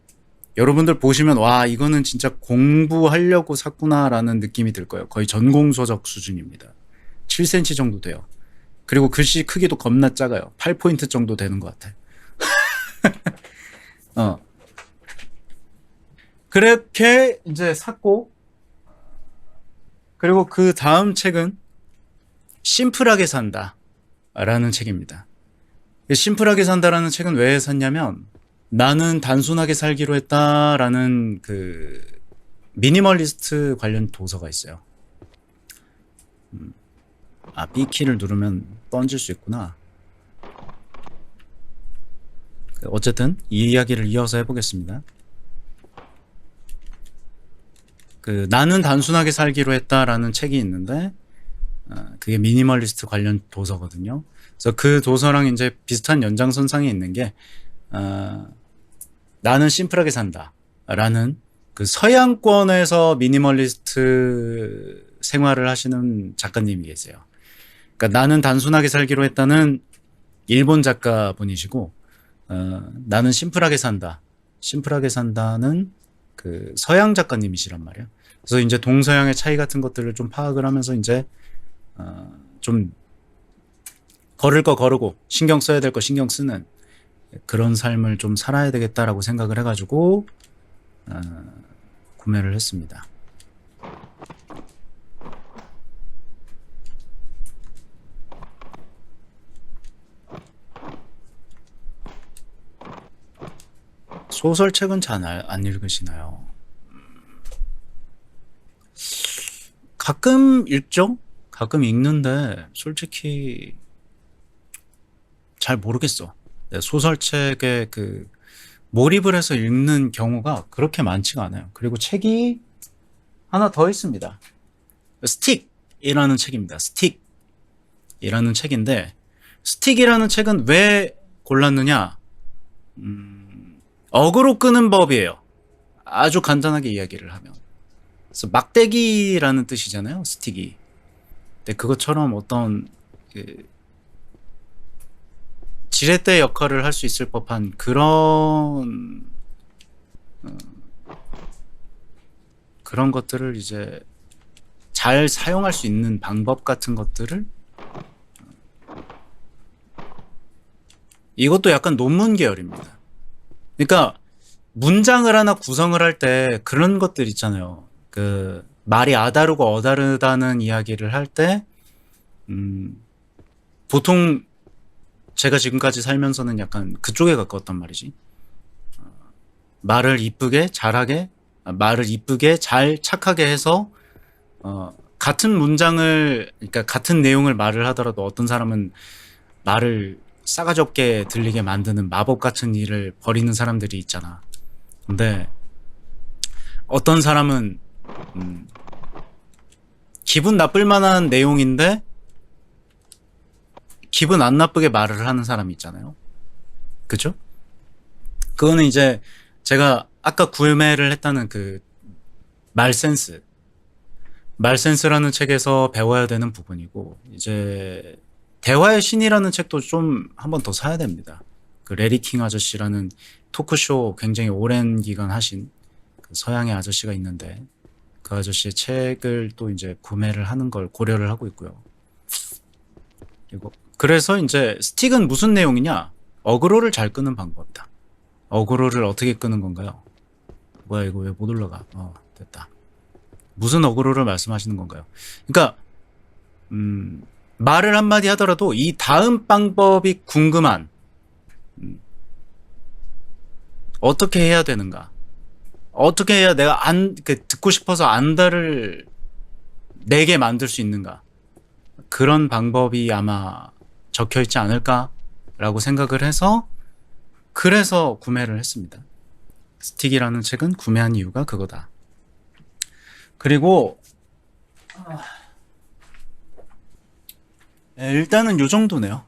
여러분들 보시면 와 이거는 진짜 공부하려고 샀구나라는 느낌이 들 거예요. 거의 전공서적 수준입니다. 7cm 정도 돼요. 그리고 글씨 크기도 겁나 작아요. 8포인트 정도 되는 것 같아. 그렇게 이제 샀고 그리고 그 다음 책은 심플하게 산다 라는 책입니다. 심플하게 산다라는 책은 왜 샀냐면 나는 단순하게 살기로 했다라는 그 미니멀리스트 관련 도서가 있어요. B키를 누르면 던질 수 있구나. 어쨌든 이 이야기를 이어서 해보겠습니다. 나는 단순하게 살기로 했다라는 책이 있는데 그게 미니멀리스트 관련 도서거든요. 그래서 그 도서랑 이제 비슷한 연장선상에 있는 게 나는 심플하게 산다 라는 그 서양권에서 미니멀리스트 생활을 하시는 작가님이 계세요. 그러니까 나는 단순하게 살기로 했다는 일본 작가분이시고, 나는 심플하게 산다. 심플하게 산다는 그 서양 작가님이시란 말이야. 그래서 이제 동서양의 차이 같은 것들을 좀 파악을 하면서 이제 좀 걸을 거 거르고 신경 써야 될 거 신경 쓰는 그런 삶을 좀 살아야 되겠다라고 생각을 해가지고 구매를 했습니다. 소설책은 잘 안 읽으시나요? 가끔 읽죠? 가끔 읽는데 솔직히 잘 모르겠어. 소설책에 그 몰입을 해서 읽는 경우가 그렇게 많지가 않아요. 그리고 책이 하나 더 있습니다. 스틱이라는 책입니다. 스틱이라는 책인데, 스틱이라는 책은 왜 골랐느냐? 어그로 끄는 법이에요. 아주 간단하게 이야기를 하면. 그래서 막대기라는 뜻이잖아요, 스틱이. 근데 그것처럼 어떤 그 지렛대 역할을 할 수 있을 법한 그런 것들을 이제 잘 사용할 수 있는 방법 같은 것들을, 이것도 약간 논문 계열입니다. 그러니까 문장을 하나 구성을 할 때 그런 것들 있잖아요. 그 말이 아다르고 어다르다는 이야기를 할 때 보통 제가 지금까지 살면서는 약간 그쪽에 가까웠단 말이지. 말을 이쁘게 잘하게, 말을 이쁘게 잘 착하게 해서 같은 문장을, 그러니까 같은 내용을 말을 하더라도 어떤 사람은 말을 싸가지 없게 들리게 만드는 마법 같은 일을 벌이는 사람들이 있잖아. 근데 어떤 사람은 기분 나쁠 만한 내용인데 기분 안 나쁘게 말을 하는 사람이 있잖아요. 그죠? 그거는 이제 제가 아까 구매를 했다는 그 말센스라는 책에서 배워야 되는 부분이고, 이제 대화의 신이라는 책도 좀 한 번 더 사야 됩니다. 그 레리 킹 아저씨라는 토크쇼 굉장히 오랜 기간 하신 그 서양의 아저씨가 있는데, 그 아저씨의 책을 또 이제 구매를 하는 걸 고려를 하고 있고요. 그리고 그래서 이제 스틱은 무슨 내용이냐? 어그로를 잘 끄는 방법이다. 어그로를 어떻게 끄는 건가요? 뭐야, 이거 왜 못 올라가? 됐다. 무슨 어그로를 말씀하시는 건가요? 그러니까 말을 한마디 하더라도 이 다음 방법이 궁금한, 어떻게 해야 되는가? 어떻게 해야 내가 듣고 싶어서 안다를 내게 만들 수 있는가? 그런 방법이 아마 적혀 있지 않을까라고 생각을 해서, 그래서 구매를 했습니다. 스틱이라는 책은 구매한 이유가 그거다. 그리고 일단은 요 정도네요.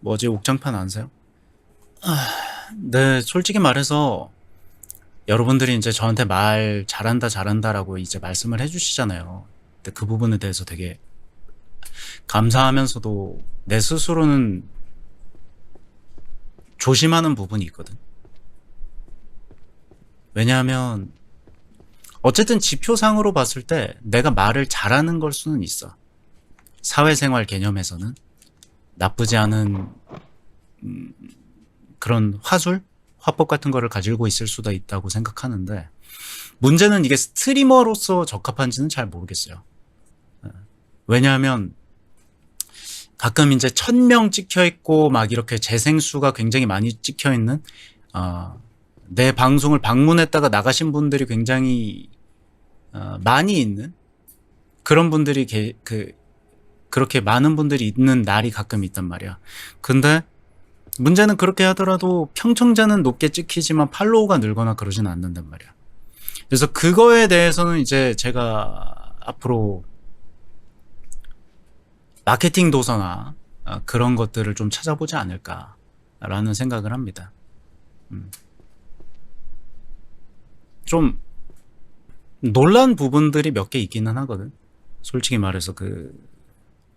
뭐지, 옥장판 안 사요? 네, 솔직히 말해서 여러분들이 이제 저한테 말 잘한다라고 이제 말씀을 해주시잖아요. 근데 그 부분에 대해서 되게 감사하면서도 내 스스로는 조심하는 부분이 있거든. 왜냐하면 어쨌든 지표상으로 봤을 때 내가 말을 잘하는 걸 수는 있어. 사회생활 개념에서는 나쁘지 않은 그런 화법 같은 거를 가지고 있을 수도 있다고 생각하는데, 문제는 이게 스트리머로서 적합한지는 잘 모르겠어요. 왜냐하면 가끔 이제 1000명 찍혀 있고 막 이렇게 재생수가 굉장히 많이 찍혀 있는, 내 방송을 방문했다가 나가신 분들이 굉장히 많이 있는 그런 분들이 그렇게 많은 분들이 있는 날이 가끔 있단 말이야. 근데 문제는 그렇게 하더라도 평청자는 높게 찍히지만 팔로우가 늘거나 그러진 않는단 말이야. 그래서 그거에 대해서는 이제 제가 앞으로 마케팅 도서나 그런 것들을 좀 찾아보지 않을까라는 생각을 합니다. 좀 놀란 부분들이 몇 개 있기는 하거든. 솔직히 말해서 그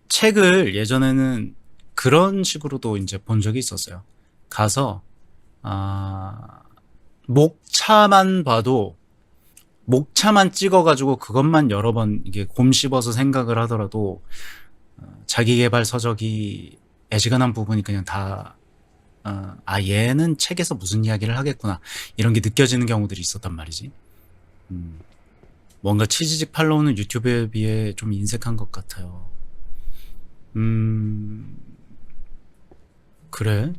책을 예전에는 그런 식으로도 이제 본 적이 있었어요. 가서 목차만 봐도 목차만 찍어가지고 그것만 여러 번 이게 곰씹어서 생각을 하더라도 자기계발 서적이 애지간한 부분이 그냥 다 얘는 책에서 무슨 이야기를 하겠구나 이런 게 느껴지는 경우들이 있었단 말이지. 뭔가 치지직 팔로우는 유튜브에 비해 좀 인색한 것 같아요. 그래?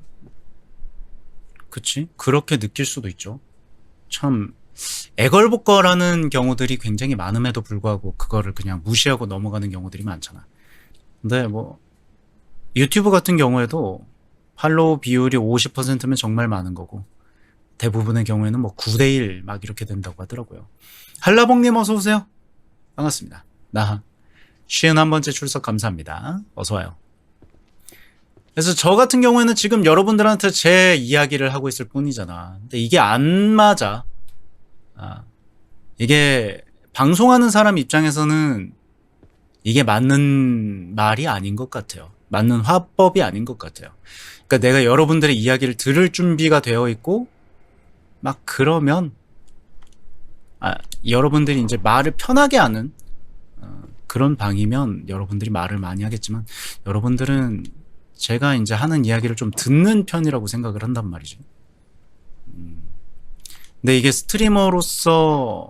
그치? 그렇게 느낄 수도 있죠. 참 애걸복걸하는 경우들이 굉장히 많음에도 불구하고 그거를 그냥 무시하고 넘어가는 경우들이 많잖아. 근데 뭐 유튜브 같은 경우에도 팔로우 비율이 50%면 정말 많은 거고 대부분의 경우에는 뭐 9대1 막 이렇게 된다고 하더라고요. 한라봉님 어서 오세요. 반갑습니다. 나 51번째 출석 감사합니다. 어서 와요. 그래서 저 같은 경우에는 지금 여러분들한테 제 이야기를 하고 있을 뿐이잖아. 근데 이게 안 맞아. 이게 방송하는 사람 입장에서는 이게 맞는 말이 아닌 것 같아요. 맞는 화법이 아닌 것 같아요. 그러니까 내가 여러분들의 이야기를 들을 준비가 되어 있고 막 그러면 여러분들이 이제 말을 편하게 하는 그런 방이면 여러분들이 말을 많이 하겠지만 여러분들은 제가 이제 하는 이야기를 좀 듣는 편이라고 생각을 한단 말이죠. 근데 이게 스트리머로서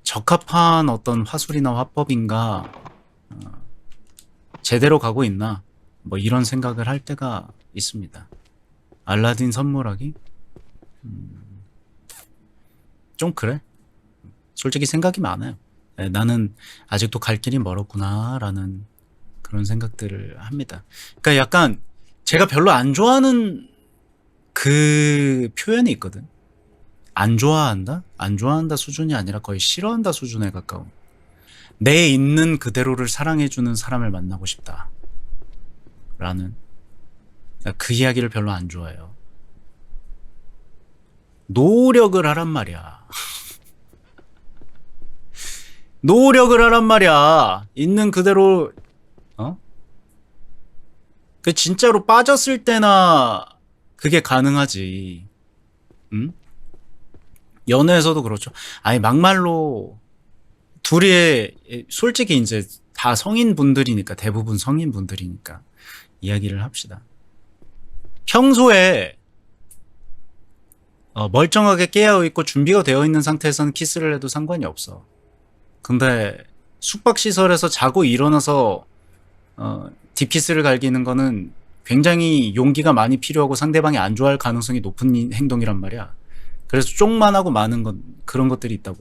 적합한 어떤 화술이나 화법인가 제대로 가고 있나 뭐 이런 생각을 할 때가 있습니다. 알라딘 선물하기? 좀 그래. 솔직히 생각이 많아요. 나는 아직도 갈 길이 멀었구나 라는 그런 생각들을 합니다. 그러니까 약간 제가 별로 안 좋아하는 그 표현이 있거든. 안 좋아한다? 안 좋아한다 수준이 아니라 거의 싫어한다 수준에 가까운. 내 있는 그대로를 사랑해주는 사람을 만나고 싶다. 라는 그 이야기를 별로 안 좋아해요. 노력을 하란 말이야. 노력을 하란 말이야. 있는 그대로 그 진짜로 빠졌을 때나 그게 가능하지. 응? 연애에서도 그렇죠. 아니 막말로 둘이 솔직히 이제 다 성인분들이니까 대부분 성인분들이니까 이야기를 합시다. 평소에 멀쩡하게 깨어 있고 준비가 되어 있는 상태에서는 키스를 해도 상관이 없어. 근데 숙박시설에서 자고 일어나서 딥키스를 갈기는 거는 굉장히 용기가 많이 필요하고 상대방이 안 좋아할 가능성이 높은 행동이란 말이야. 그래서 쪽만 하고 많은 건 그런 것들이 있다고.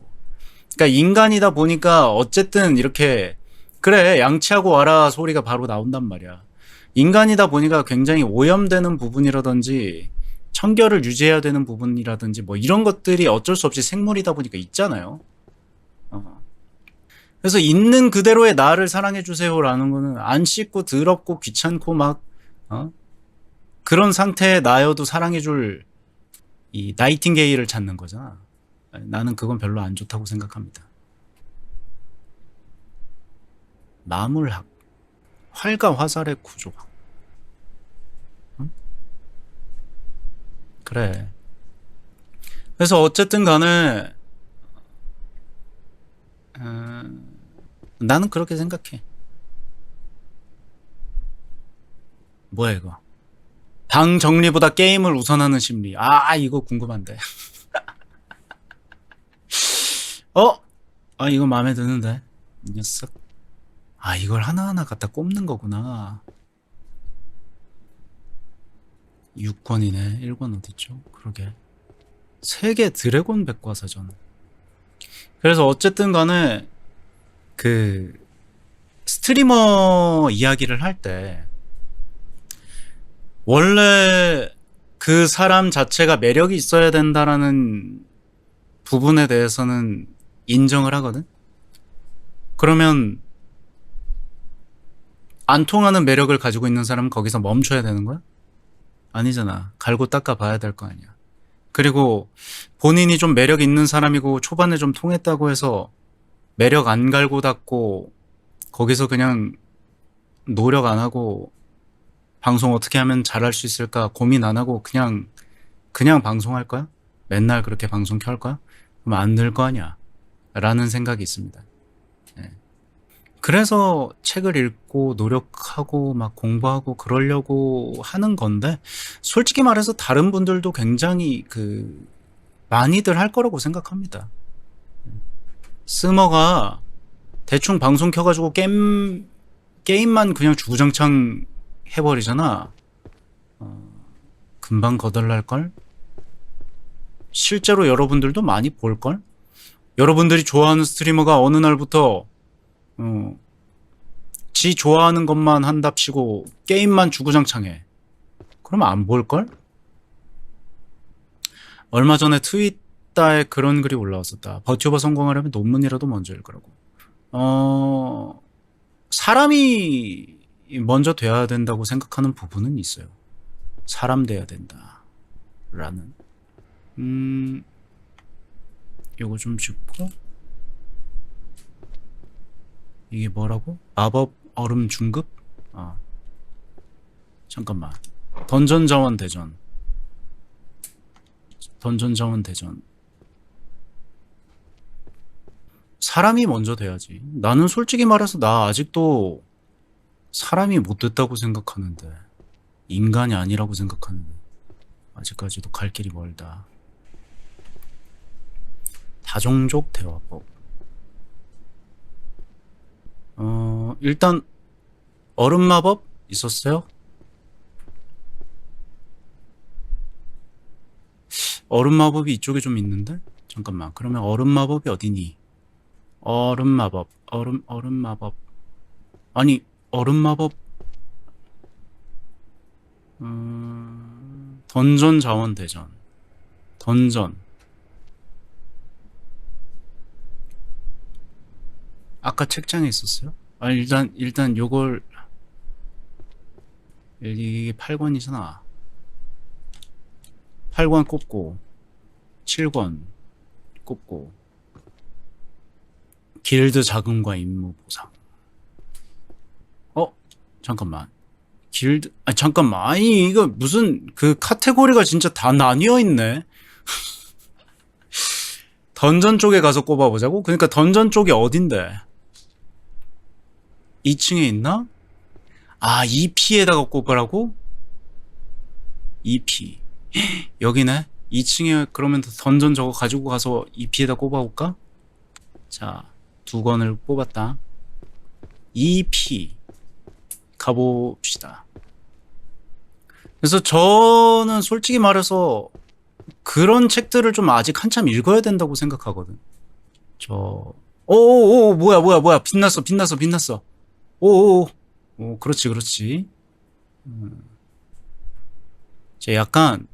그러니까 인간이다 보니까 어쨌든 이렇게 그래 양치하고 와라 소리가 바로 나온단 말이야. 인간이다 보니까 굉장히 오염되는 부분이라든지 청결을 유지해야 되는 부분이라든지 뭐 이런 것들이 어쩔 수 없이 생물이다 보니까 있잖아요. 그래서 있는 그대로의 나를 사랑해주세요라는 거는 안 씻고 더럽고 귀찮고 막 그런 상태의 나여도 사랑해줄 이 나이팅게일을 찾는 거잖아. 나는 그건 별로 안 좋다고 생각합니다. 마물학, 활과 화살의 구조학. 그래. 그래서 어쨌든 간에 나는 그렇게 생각해. 뭐야 이거? 방 정리보다 게임을 우선하는 심리. 이거 궁금한데. 이거 마음에 드는데. 이 녀석. 이걸 하나하나 갖다 꼽는 거구나. 6권이네. 1권 어딨죠? 그러게. 세계 드래곤 백과사전. 그래서 어쨌든 간에 그 스트리머 이야기를 할 때 원래 그 사람 자체가 매력이 있어야 된다라는 부분에 대해서는 인정을 하거든. 그러면 안 통하는 매력을 가지고 있는 사람은 거기서 멈춰야 되는 거야? 아니잖아. 갈고 닦아 봐야 될 거 아니야. 그리고 본인이 좀 매력 있는 사람이고 초반에 좀 통했다고 해서 매력 안 갈고 닦고 거기서 그냥 노력 안 하고 방송 어떻게 하면 잘할 수 있을까 고민 안 하고 그냥 방송할 거야? 맨날 그렇게 방송 켤 거야? 그럼 안 늘 거 아니야? 라는 생각이 있습니다. 예. 그래서 책을 읽고 노력하고 막 공부하고 그러려고 하는 건데 솔직히 말해서 다른 분들도 굉장히 많이들 할 거라고 생각합니다. 스머가 대충 방송 켜가지고 게임만 그냥 주구장창 해버리잖아. 금방 거덜날걸? 실제로 여러분들도 많이 볼걸? 여러분들이 좋아하는 스트리머가 어느 날부터 지 좋아하는 것만 한답시고 게임만 주구장창 해. 그러면 안 볼걸? 얼마 전에 트위터에 그런 글이 올라왔었다. 버튜버 성공하려면 논문이라도 먼저 읽으라고. 사람이 먼저 돼야 된다고 생각하는 부분은 있어요. 사람 돼야 된다. 라는. 요거 좀 짚고. 이게 뭐라고? 마법 얼음 중급? 잠깐만. 던전 자원 대전. 사람이 먼저 돼야지. 나는 솔직히 말해서 나 아직도 사람이 못 됐다고 생각하는데. 인간이 아니라고 생각하는데. 아직까지도 갈 길이 멀다. 다종족 대화법. 일단 얼음 마법 있었어요? 얼음 마법이 이쪽에 좀 있는데? 잠깐만. 그러면 얼음 마법이 어디니? 얼음 마법. 얼음 마법. 아니, 얼음 마법. 던전 자원 대전. 던전. 아까 책장에 있었어요? 일단 요걸 이게 8권이잖아. 8권 꼽고 7권 꼽고 길드 자금과 임무 보상. 잠깐만. 잠깐만. 아니 이거 무슨 카테고리가 진짜 다 나뉘어 있네. 던전 쪽에 가서 꼽아보자고? 그러니까 던전 쪽이 어딘데? 2층에 있나? EP에다가 꼽으라고? EP. 여기네? 2층에 그러면 던전 저거 가지고 가서 EP에다 꼽아볼까? 자, 2권을 뽑았다. EP. 가봅시다. 그래서 저는 솔직히 말해서 그런 책들을 좀 아직 한참 읽어야 된다고 생각하거든. 오오오, 뭐야. 빛났어. 오오오. 그렇지. 제 약간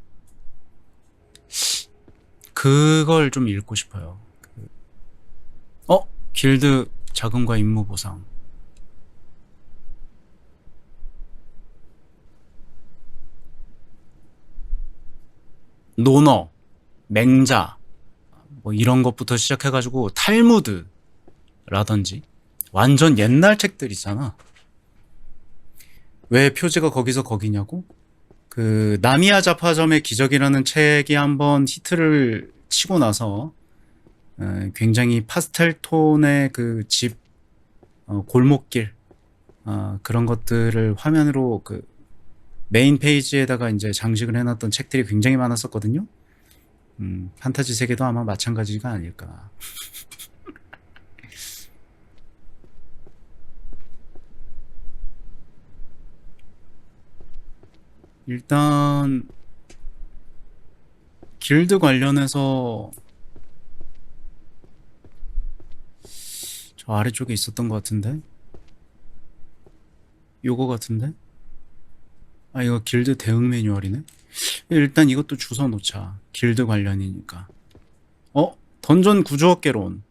그걸 좀 읽고 싶어요. 길드 자금과 임무 보상. 논어, 맹자, 뭐 이런 것부터 시작해가지고 탈무드라든지 완전 옛날 책들 있잖아. 왜 표지가 거기서 거기냐고? 나미야 자파점의 기적이라는 책이 한번 히트를 치고 나서 굉장히 파스텔 톤의 집 골목길 그런 것들을 화면으로 메인 페이지에다가 이제 장식을 해놨던 책들이 굉장히 많았었거든요. 판타지 세계도 아마 마찬가지가 아닐까. 일단 길드 관련해서 저 아래쪽에 있었던 것 같은데? 요거 같은데? 이거 길드 대응 매뉴얼이네? 일단 이것도 주워 놓자. 길드 관련이니까. 던전 구조학개론.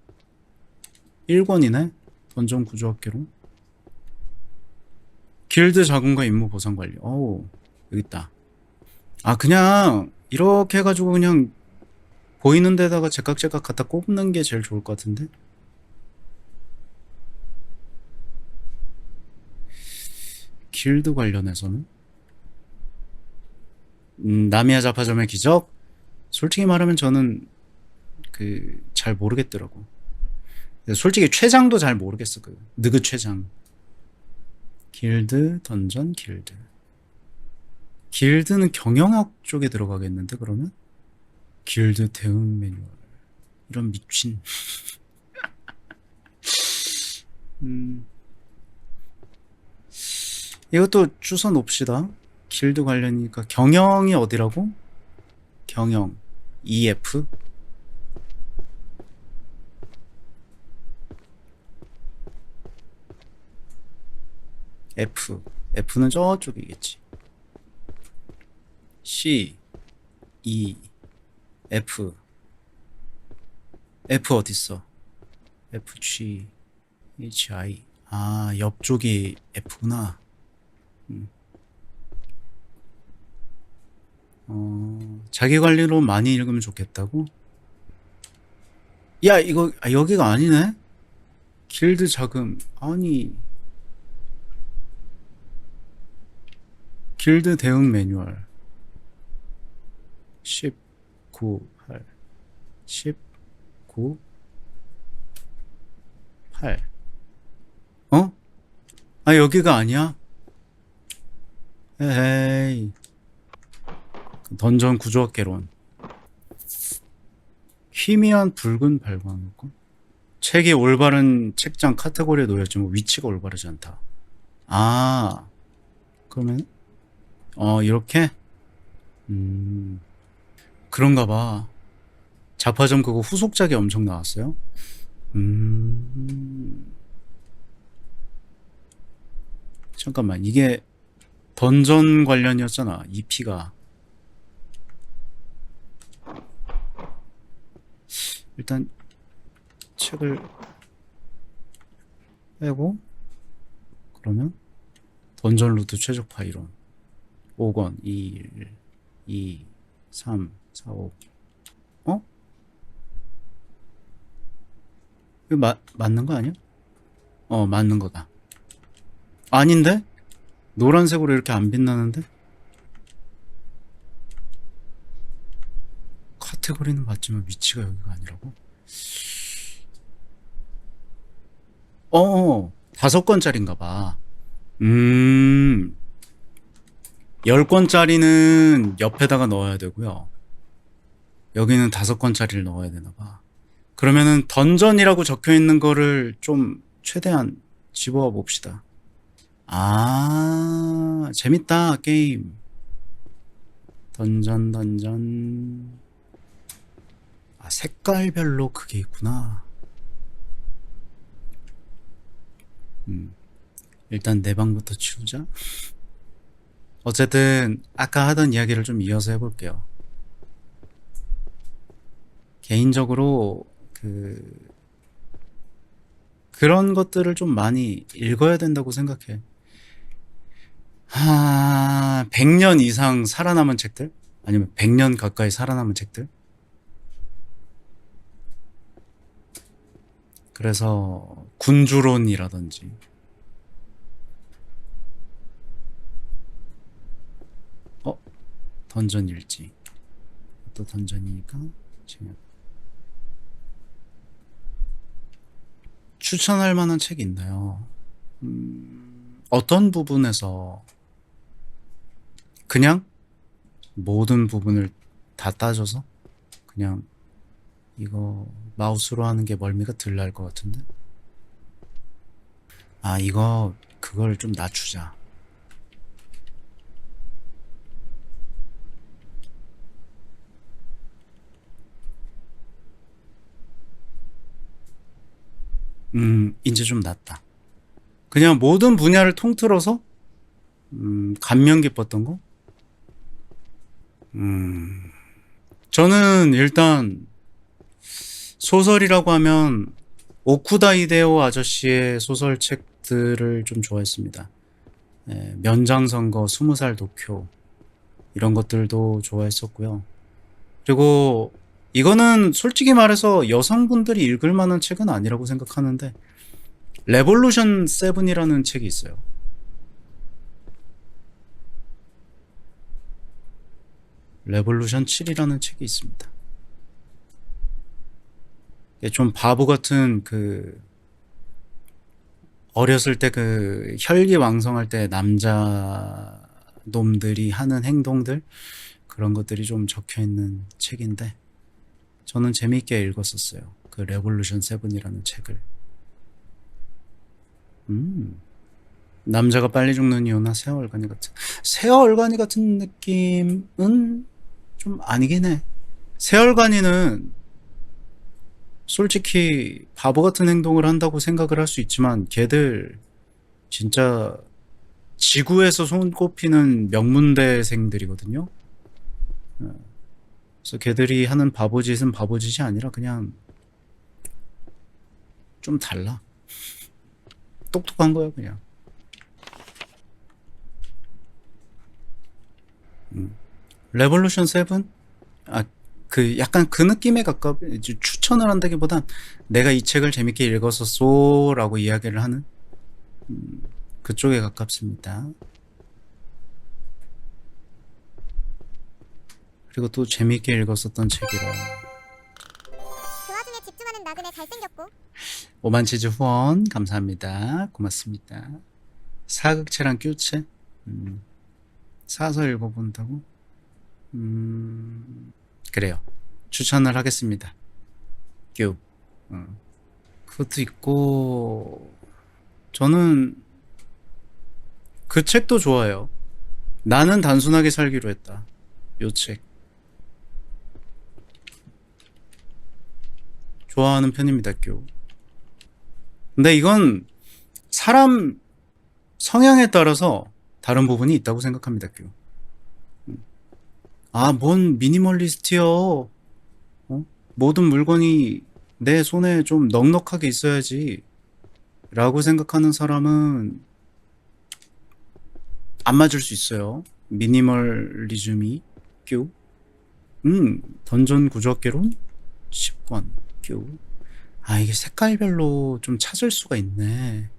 1권이네? 던전 구조학개론. 길드 자금과 임무 보상 관리. 여기 있다. 아, 그냥 이렇게 해가지고 그냥 보이는 데다가 제깍제깍 갖다 꼽는 게 제일 좋을 것 같은데? 길드 관련해서는? 나미야 자파점의 기적? 솔직히 말하면 저는 잘 모르겠더라고. 솔직히 최장도 잘 모르겠어. 느그 최장. 길드, 던전, 길드. 길드는 경영학 쪽에 들어가겠는데, 그러면? 길드 대응 매뉴얼. 이런 미친. 이것도 주워 놓읍시다. 길드 관련이니까. 경영이 어디라고? 경영. EF? F. F는 저쪽이겠지. C, E, F. F 어딨어? F, G, H, I. 아, 옆쪽이 F구나. 자기 관리로 많이 읽으면 좋겠다고? 야, 이거, 여기가 아니네? 길드 자금. 아니. 길드 대응 매뉴얼. 19, 8. 19, 8. 어? 아, 여기가 아니야? 에헤이. 던전 구조학 개론. 희미한 붉은 발광효과. 책이 올바른 책장 카테고리에 놓였지만 위치가 올바르지 않다. 아, 그러면 이렇게? 그런가 봐. 자파점 그거 후속작이 엄청 나왔어요? 잠깐만, 이게 던전 관련이었잖아, EP가. 일단 책을 빼고, 그러면 던전 루트 최적화 이론 5권 2, 1, 2, 3, 4, 5. 어? 이거 맞는 거 아니야? 맞는 거다. 아닌데? 노란색으로 이렇게 안 빛나는데? 카테고리는 맞지만 위치가 여기가 아니라고? 5권짜리인가 봐. 10권짜리는 옆에다가 넣어야 되고요. 여기는 5권짜리를 넣어야 되나 봐. 그러면은 던전이라고 적혀 있는 거를 좀 최대한 집어와 봅시다. 아, 재밌다, 게임. 던전. 아, 색깔별로 그게 있구나. 일단 내 방부터 치우자. 어쨌든 아까 하던 이야기를 좀 이어서 해볼게요. 개인적으로 그런 것들을 좀 많이 읽어야 된다고 생각해. 100년 이상 살아남은 책들? 아니면 100년 가까이 살아남은 책들? 그래서 군주론이라든지 던전 일지. 또 던전이니까 지금 추천할 만한 책이 있나요? 어떤 부분에서 그냥 모든 부분을 다 따져서 그냥 이거 마우스로 하는 게 멀미가 덜 날 것 같은데? 아, 그걸 좀 낮추자. 이제 좀 낫다. 그냥 모든 분야를 통틀어서 감명 깊었던 거? 저는 일단 소설이라고 하면 오쿠다 이데오 아저씨의 소설책들을 좀 좋아했습니다. 네, 면장선거, 20살 도쿄, 이런 것들도 좋아했었고요. 그리고 이거는 솔직히 말해서 여성분들이 읽을 만한 책은 아니라고 생각하는데 레볼루션 7이라는 책이 있어요. 레볼루션 7이라는 책이 있습니다. 이게 좀 바보 같은 그 어렸을 때 그 혈기왕성할 때 남자 놈들이 하는 행동들 그런 것들이 좀 적혀 있는 책인데 저는 재미있게 읽었었어요. 그 레볼루션 7이라는 책을. 남자가 빨리 죽는 이유나 세어얼간이 같은 느낌은 좀 아니긴 해. 세어얼간이는 솔직히 바보 같은 행동을 한다고 생각을 할 수 있지만 걔들 진짜 지구에서 손꼽히는 명문대생들이거든요. 그래서 걔들이 하는 바보짓은 바보짓이 아니라 그냥 좀 달라. 똑똑한 거야 그냥. 레볼루션 7? 그 약간 그 느낌에 추천을 한다기보단 내가 이 책을 재밌게 읽었었소 라고 이야기를 하는 그쪽에 가깝습니다. 그리고 또 재밌게 읽었었던 책이라. 그 와중에 집중하는 나그네 잘생겼고. 오만치즈 후원 감사합니다. 고맙습니다. 사극체랑 뀨체? 사서 읽어본다고? 그래요. 추천을 하겠습니다. 뀨. 그것도 있고 저는 그 책도 좋아해요. 나는 단순하게 살기로 했다. 요 책. 좋아하는 편입니다. 뀨. 근데 이건 사람 성향에 따라서 다른 부분이 있다고 생각합니다. 뀨. 뭔 미니멀리스트요. 모든 물건이 내 손에 좀 넉넉하게 있어야지 라고 생각하는 사람은 안 맞을 수 있어요. 미니멀리즘이 뀨. 던전 구조학개론 10권 뀨. 이게 색깔별로 좀 찾을 수가 있네.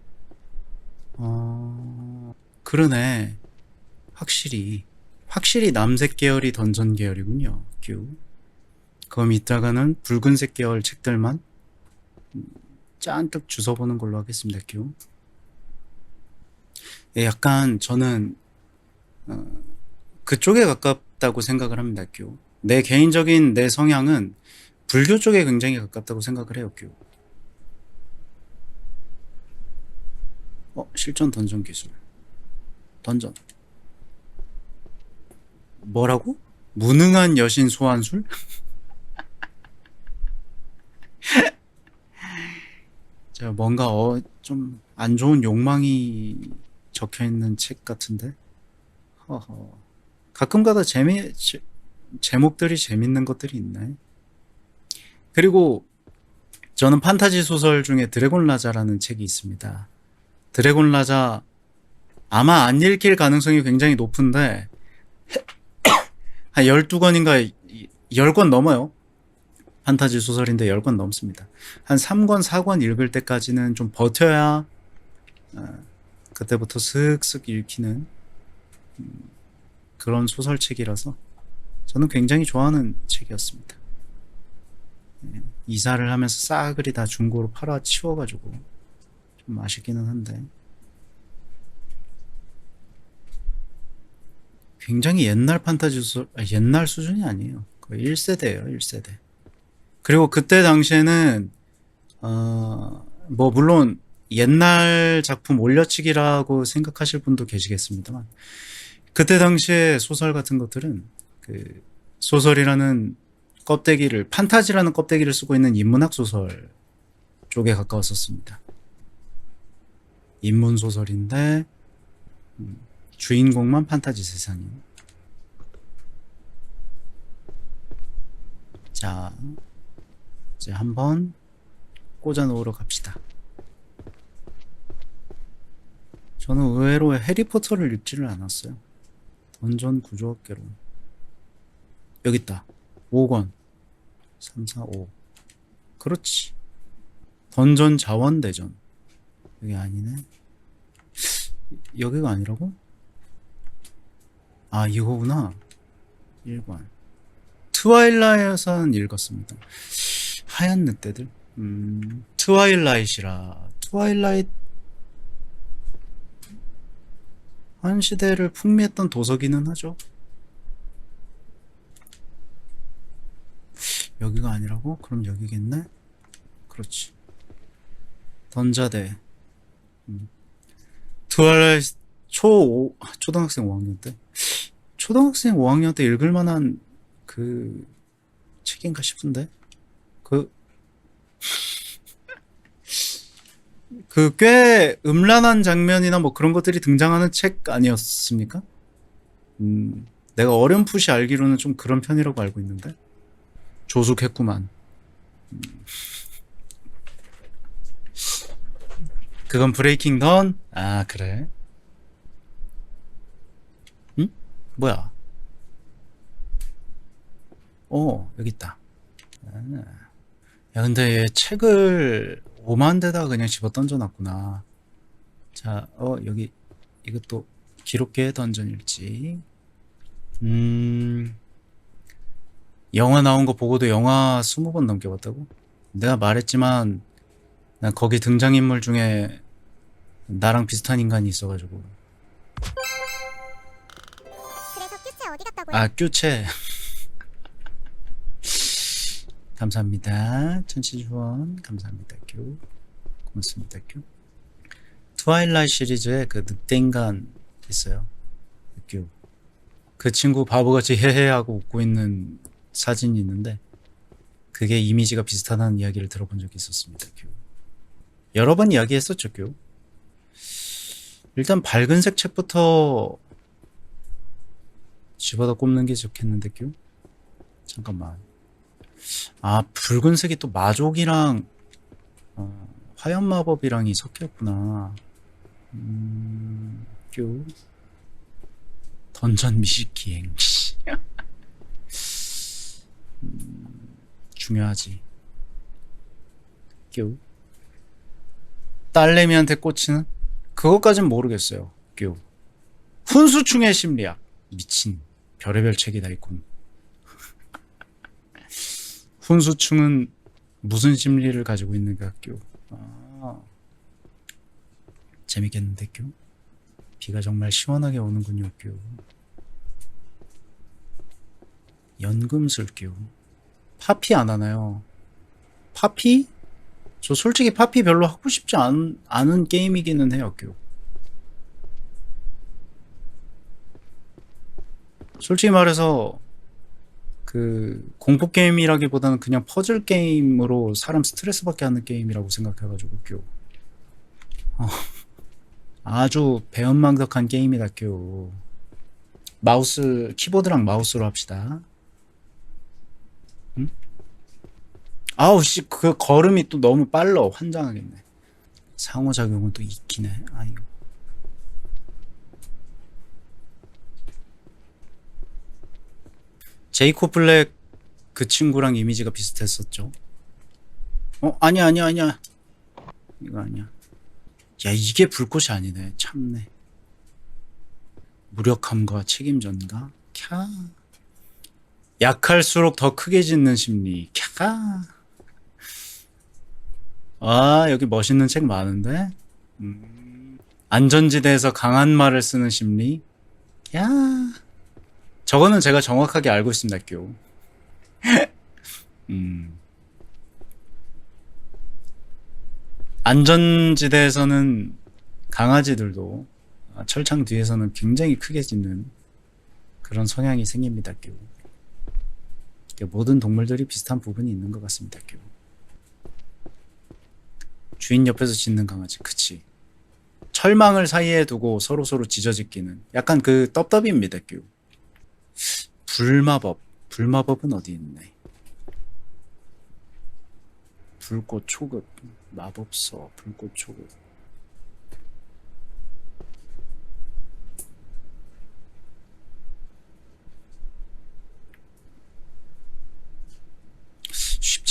그러네. 확실히 남색 계열이 던전 계열이군요. 뀨. 그럼 이따가는 붉은색 계열 책들만 짠뜩 주워보는 걸로 하겠습니다. 뀨. 약간 저는 그쪽에 가깝다고 생각을 합니다. 뀨. 내 개인적인 내 성향은 불교 쪽에 굉장히 가깝다고 생각을 해요. 뀨. 실전 던전 기술. 던전. 뭐라고? 무능한 여신 소환술? 제가 뭔가 좀 안 좋은 욕망이 적혀 있는 책 같은데. 허허. 가끔가다 제목들이 재밌는 것들이 있네. 그리고 저는 판타지 소설 중에 드래곤 라자라는 책이 있습니다. 드래곤 라자 아마 안 읽힐 가능성이 굉장히 높은데 한 12권인가 10권 넘어요. 판타지 소설인데 10권 넘습니다. 한 3권, 4권 읽을 때까지는 좀 버텨야 그때부터 슥슥 읽히는 그런 소설책이라서 저는 굉장히 좋아하는 책이었습니다. 이사를 하면서 싸그리 다 중고로 팔아 치워가지고 좀 아쉽기는 한데 굉장히 옛날 판타지 소설, 옛날 수준이 아니에요. 거의 1세대예요, 1세대. 그리고 그때 당시에는 물론 옛날 작품 올려치기라고 생각하실 분도 계시겠습니다만 그때 당시에 소설 같은 것들은 그 소설이라는 껍데기를 판타지라는 껍데기를 쓰고 있는 인문학 소설 쪽에 가까웠었습니다. 인문 소설인데 주인공만 판타지 세상이. 자, 이제 한번 꽂아 놓으러 갑시다. 저는 의외로 해리포터를 읽지를 않았어요. 던전 구조학개론. 여기 있다. 5권. 3, 4, 5. 그렇지. 던전 자원대전. 여기 아니네. 여기가 아니라고? 아, 이거구나. 1권. 트와일라이트은 읽었습니다. 하얀 늑대들? 트와일라이트이라. 트와일라이트 한 시대를 풍미했던 도서기는 하죠. 여기가 아니라고? 그럼 여기겠네? 그렇지. 던자대. 트와일라이트 초등학생 5학년 때? 초등학생 5학년 때 읽을 만한 그 책인가 싶은데? 그 꽤 음란한 장면이나 뭐 그런 것들이 등장하는 책 아니었습니까? 내가 어렴풋이 알기로는 좀 그런 편이라고 알고 있는데. 조숙했구만. 그건 브레이킹 던? 아, 그래? 응? 뭐야? 여기 있다. 야, 근데 얘 책을 5만 대다 그냥 집어 던져놨구나. 자, 여기 이것도 기록계 던전일지. 영화 나온 거 보고도 영화 20번 넘게 봤다고? 내가 말했지만 난 거기 등장인물 중에 나랑 비슷한 인간이 있어가지고. 그래서 큐체 어디 갔다고요? 아, 큐체. 감사합니다. 천치주원 감사합니다. 큐. 고맙습니다. 큐. 트와일라이트 시리즈에 그 늑대인간 있어요. 큐. 그 친구 바보같이 헤헤하고 웃고 있는 사진이 있는데 그게 이미지가 비슷하다는 이야기를 들어본 적이 있었습니다. 큐. 여러 번 이야기했었죠. 큐. 일단 밝은색 책부터 집어다 꼽는 게 좋겠는데 큐. 잠깐만. 아, 붉은색이 또 마족이랑 화염 마법이랑이 섞였구나. 큐. 던전 미식 기행. 중요하지. 큐. 딸내미한테 꽂히는? 그것까진 모르겠어요. 큐. 훈수충의 심리학. 미친. 별의별 책이 다 있군. 훈수충은 무슨 심리를 가지고 있는가, 큐. 아, 재밌겠는데, 큐. 비가 정말 시원하게 오는군요, 큐. 연금술 큐. 파피 안 하나요? 파피? 저 솔직히 파피 별로 하고 싶지 않은 게임이기는 해요, 큐. 솔직히 말해서 그 공포 게임이라기보다는 그냥 퍼즐 게임으로 사람 스트레스 받게 하는 게임이라고 생각해가지고 큐. 아주 배은망덕한 게임이다 큐. 마우스 키보드랑 마우스로 합시다. 응? 아우 씨, 그 걸음이 또 너무 빨라. 환장하겠네. 상호작용은 또 있기네. 아이고. 제이콥 블랙 그 친구랑 이미지가 비슷했었죠. 아니야. 이거 아니야. 야, 이게 불꽃이 아니네. 참네. 무력함과 책임전가? 캬. 약할수록 더 크게 짓는 심리. 캬. 아, 여기 멋있는 책 많은데? 안전지대에서 강한 말을 쓰는 심리? 야. 저거는 제가 정확하게 알고 있습니다, 교. 안전지대에서는 강아지들도 철창 뒤에서는 굉장히 크게 짖는 그런 성향이 생깁니다, 교. 모든 동물들이 비슷한 부분이 있는 것 같습니다, 교. 주인 옆에서 짖는 강아지, 그치. 철망을 사이에 두고 서로서로 짖어짓기는 약간 그 떡더비입니다, 교. 불마법은 어디 있네. 불꽃 초급, 마법서, 불꽃 초급.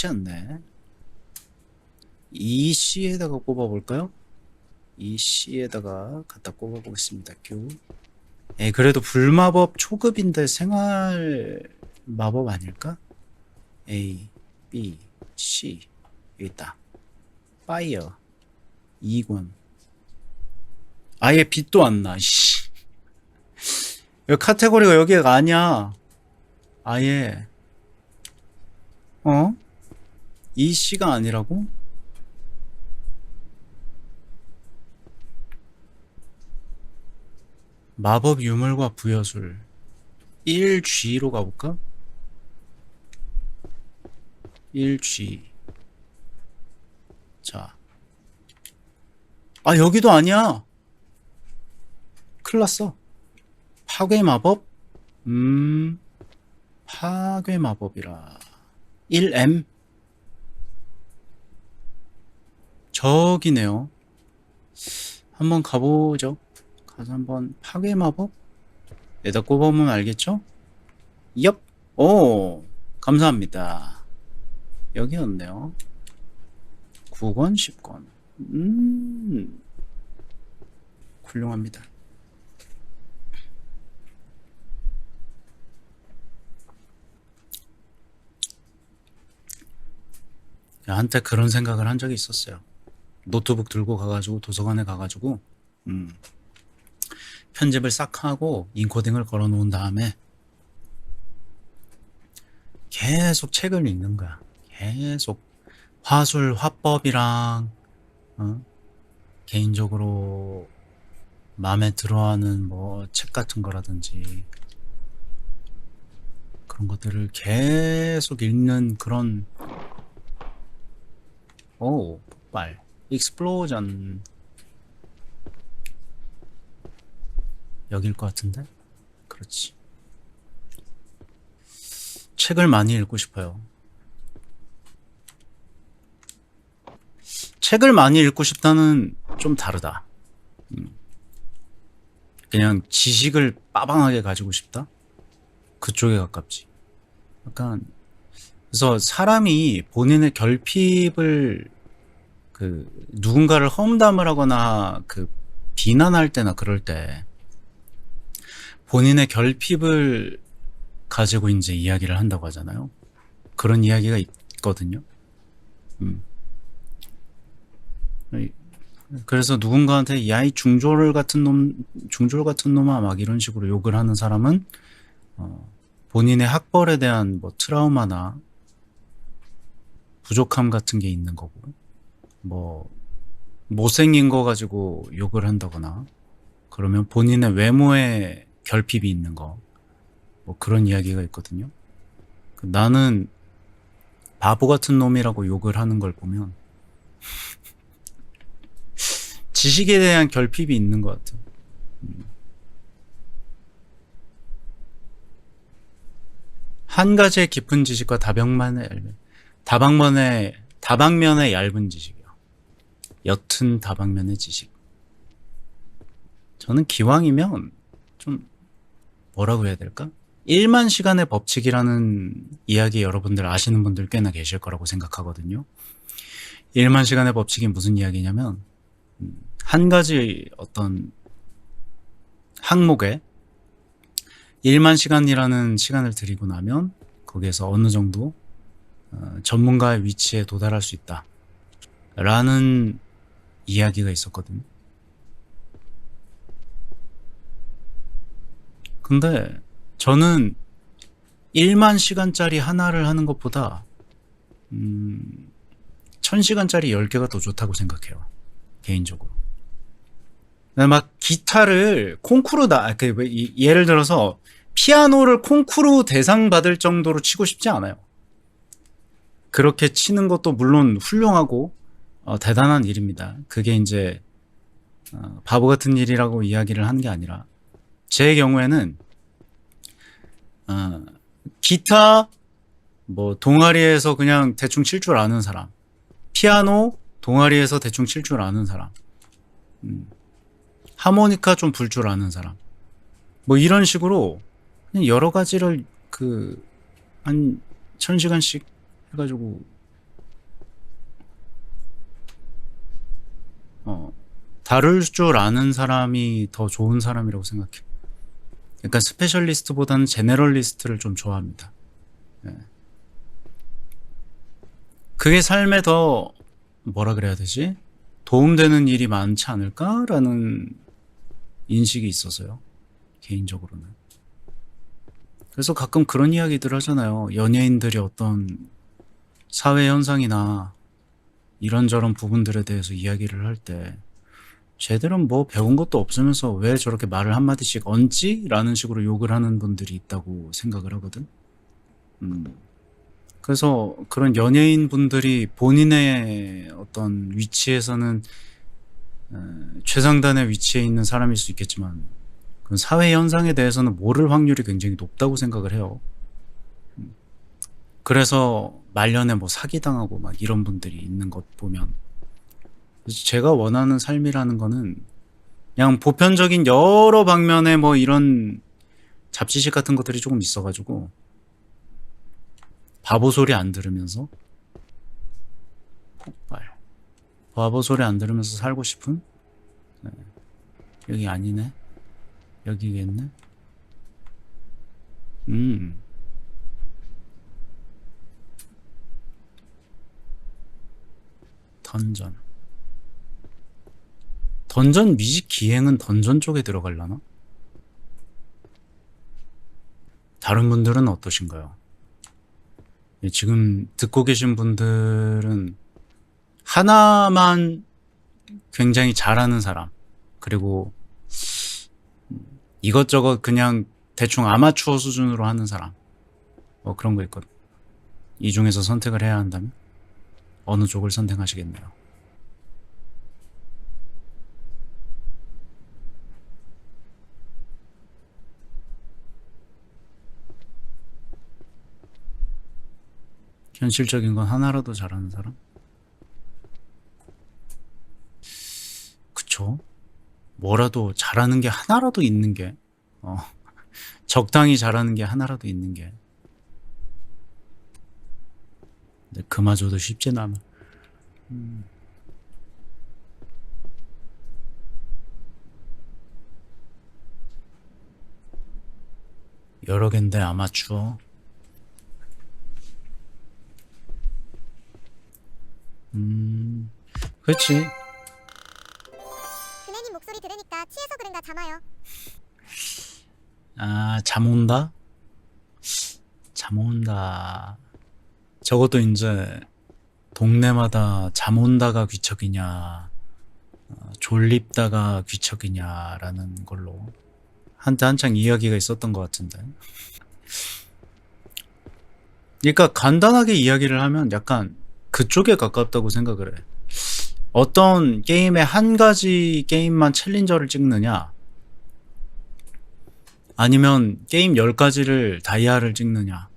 좋지 않네. 이 C에다가 꼽아볼까요? 이 C에다가 갖다 꼽아보겠습니다. 큐. 그래도 불마법 초급인데 생활 마법 아닐까? A, B, C. 여기 있다. 파이어. 2권. 아예 빛도 안 나, 씨. 여기 카테고리가 여기가 아니야. 아예. 이 C가 아니라고? 마법 유물과 부여술 1G로 가볼까? 1G. 자, 여기도 아니야. 큰일 났어. 파괴 마법? 파괴 마법이라 1M? 저기네요. 한번 가보죠. 가서 한번 파괴 마법? 여기다 꼽아보면 알겠죠? 엽! 오! 감사합니다. 여기였네요. 9권, 10권. 훌륭합니다. 한때 그런 생각을 한 적이 있었어요. 노트북 들고 가가지고 도서관에 가가지고 편집을 싹 하고 인코딩을 걸어 놓은 다음에 계속 책을 읽는 거야. 계속 화술, 화법이랑 개인적으로 마음에 들어하는 뭐 책 같은 거라든지 그런 것들을 계속 읽는 그런 폭발 익스플로전 여길 것 같은데? 그렇지. 책을 많이 읽고 싶어요. 책을 많이 읽고 싶다는 좀 다르다. 그냥 지식을 빠방하게 가지고 싶다? 그쪽에 가깝지. 약간 그래서 사람이 본인의 결핍을 누군가를 험담을 하거나 비난할 때나 그럴 때 본인의 결핍을 가지고 이제 이야기를 한다고 하잖아요. 그런 이야기가 있거든요. 그래서 누군가한테 야이 중졸 같은 놈아 막 이런 식으로 욕을 하는 사람은 본인의 학벌에 대한 뭐 트라우마나 부족함 같은 게 있는 거고, 뭐 못생긴 거 가지고 욕을 한다거나 그러면 본인의 외모에 결핍이 있는 거, 뭐 그런 이야기가 있거든요. 나는 바보 같은 놈이라고 욕을 하는 걸 보면 지식에 대한 결핍이 있는 것 같아. 한 가지의 깊은 지식과 다방면의 얇은 지식이요. 옅은 다방면의 지식. 저는 기왕이면 좀 뭐라고 해야 될까? 1만 시간의 법칙이라는 이야기 여러분들 아시는 분들 꽤나 계실 거라고 생각하거든요. 1만 시간의 법칙이 무슨 이야기냐면 한 가지 어떤 항목에 1만 시간이라는 시간을 들이고 나면 거기에서 어느 정도 전문가의 위치에 도달할 수 있다 라는 이야기가 있었거든요. 근데 저는 1만 시간짜리 하나를 하는 것보다 1000시간짜리 10개가 더 좋다고 생각해요. 개인적으로. 막 기타를 콩쿠르 예를 들어서 피아노를 콩쿠르 대상 받을 정도로 치고 싶지 않아요. 그렇게 치는 것도 물론 훌륭하고 대단한 일입니다. 그게 이제 바보 같은 일이라고 이야기를 하는 게 아니라 제 경우에는 기타 뭐 동아리에서 그냥 대충 칠 줄 아는 사람, 피아노 동아리에서 대충 칠 줄 아는 사람, 하모니카 좀 불 줄 아는 사람, 뭐 이런 식으로 그냥 여러 가지를 한 1000시간씩 해가지고 다룰 줄 아는 사람이 더 좋은 사람이라고 생각해. 그러니까 스페셜리스트보다는 제너럴리스트를 좀 좋아합니다. 예. 그게 삶에 더 뭐라 그래야 되지? 도움되는 일이 많지 않을까라는 인식이 있어서요. 개인적으로는. 그래서 가끔 그런 이야기들 하잖아요. 연예인들이 어떤 사회 현상이나 이런저런 부분들에 대해서 이야기를 할 때 쟤들은 뭐 배운 것도 없으면서 왜 저렇게 말을 한마디씩 얹지? 라는 식으로 욕을 하는 분들이 있다고 생각을 하거든. 그래서 그런 연예인 분들이 본인의 어떤 위치에서는 최상단의 위치에 있는 사람일 수 있겠지만 그런 사회 현상에 대해서는 모를 확률이 굉장히 높다고 생각을 해요. 그래서 말년에 뭐 사기당하고 막 이런 분들이 있는 것 보면 그래서 제가 원하는 삶이라는 거는 그냥 보편적인 여러 방면의 뭐 이런 잡지식 같은 것들이 조금 있어가지고 바보 소리 안 들으면서 폭발 바보 소리 안 들으면서 살고 싶은 여기 아니네 여기겠네 던전 던전 미직 기행은 던전 쪽에 들어갈라나? 다른 분들은 어떠신가요? 예, 지금 듣고 계신 분들은 하나만 굉장히 잘하는 사람 그리고 이것저것 그냥 대충 아마추어 수준으로 하는 사람 뭐 그런 거 있거든. 이 중에서 선택을 해야 한다면 어느 쪽을 선택하시겠네요. 현실적인 건 하나라도 잘하는 사람? 그쵸? 뭐라도 잘하는 게 하나라도 있는 게 적당히 잘하는 게 하나라도 있는 게 근데 그마저도 쉽지는 않아. 여러 갠데 아마추어 그렇지. 그네님 목소리 들으니까 취해서 그런가 잠아요. 아, 잠 온다? 잠 온다. 저것도 이제 동네마다 잠 온다가 귀척이냐, 졸립다가 귀척이냐라는 걸로 한때 한창 이야기가 있었던 것 같은데. 그러니까 간단하게 이야기를 하면 약간 그쪽에 가깝다고 생각을 해. 어떤 게임의 한 가지 게임만 챌린저를 찍느냐, 아니면 게임 10가지를 다이아를 찍느냐.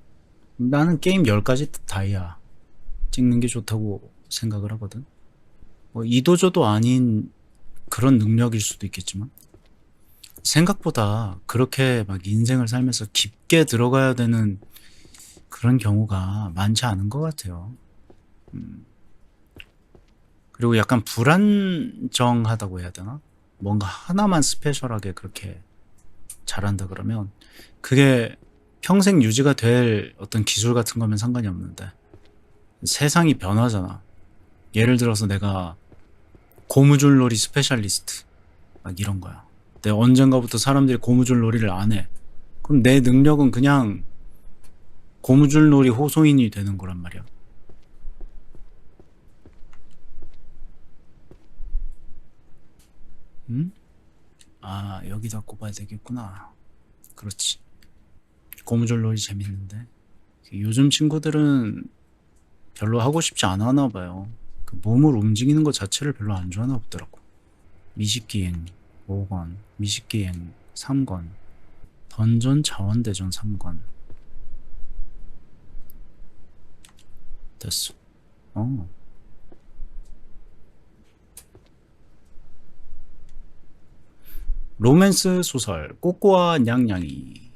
나는 게임 10가지 다이아 찍는 게 좋다고 생각을 하거든. 뭐 이도저도 아닌 그런 능력일 수도 있겠지만 생각보다 그렇게 막 인생을 살면서 깊게 들어가야 되는 그런 경우가 많지 않은 것 같아요. 그리고 약간 불안정하다고 해야 되나? 뭔가 하나만 스페셜하게 그렇게 잘한다 그러면 그게 평생 유지가 될 어떤 기술 같은 거면 상관이 없는데 세상이 변하잖아. 예를 들어서 내가 고무줄놀이 스페셜리스트 막 이런 거야. 내가 언젠가부터 사람들이 고무줄놀이를 안 해. 그럼 내 능력은 그냥 고무줄놀이 호소인이 되는 거란 말이야. 응? 아, 여기다 꼽아야 되겠구나. 그렇지. 고무줄놀이 재밌는데 요즘 친구들은 별로 하고 싶지 않아 하나 봐요. 그 몸을 움직이는 것 자체를 별로 안 좋아하나 보더라고. 미식기행 5권, 미식기행 3권, 던전 자원대전 3권. 됐어. 로맨스 소설 꼬꼬아 냥냥이.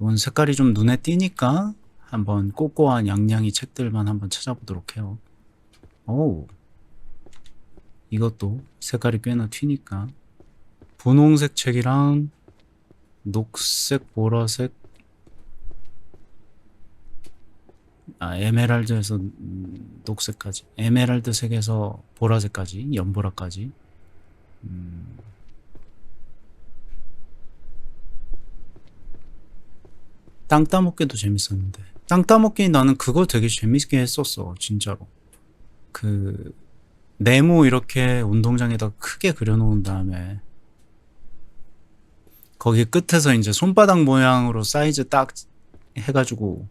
이건 색깔이 좀 눈에 띄니까 한번 꼬꼬아 냥냥이 책들만 한번 찾아보도록 해요. 오, 이것도 색깔이 꽤나 튀니까 분홍색 책이랑 녹색, 보라색, 에메랄드에서 녹색까지, 에메랄드색에서 보라색까지, 연보라까지. 땅 따먹기도 재밌었는데, 땅 따먹기 나는 그거 되게 재밌게 했었어, 진짜로. 그 네모 이렇게 운동장에다 크게 그려놓은 다음에 거기 끝에서 이제 손바닥 모양으로 사이즈 딱 해가지고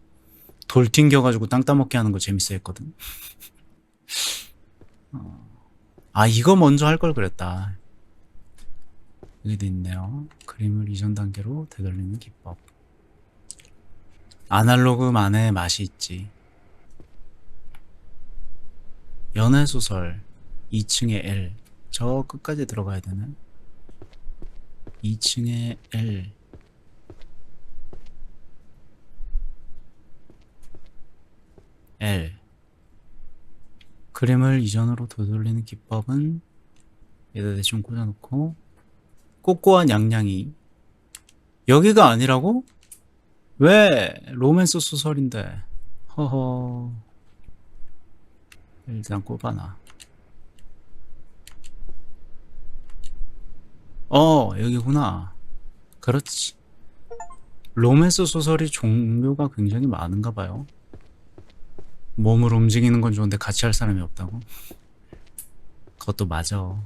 돌 튕겨가지고 땅 따먹기 하는 거 재밌어 했거든. 이거 먼저 할 걸 그랬다. 여기도 있네요. 그림을 이전 단계로 되돌리는 기법. 아날로그만의 맛이 있지. 연애소설 2층에 L. 저 끝까지 들어가야 되네. 2층에 L. L. 그림을 이전으로 되돌리는 기법은 여기다 대충 꽂아놓고 꼬꼬한 양양이 여기가 아니라고? 왜? 로맨스 소설인데. 허허. 일단 꼽아놔. 여기구나. 그렇지. 로맨스 소설이 종류가 굉장히 많은가 봐요. 몸을 움직이는 건 좋은데 같이 할 사람이 없다고? 그것도 맞아.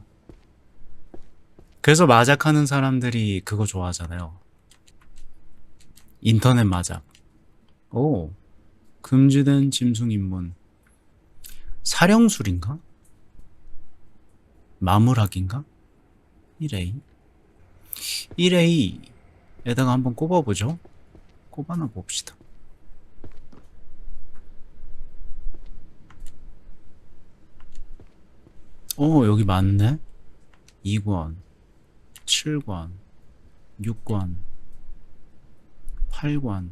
그래서 마작하는 사람들이 그거 좋아하잖아요. 인터넷 마작. 오, 금지된 짐승 입문. 사령술인가? 마물학인가? 1A. 1A에다가 한번 꼽아보죠. 꼽아놔 봅시다. 여기 많네. 2권, 7권, 6권, 8권,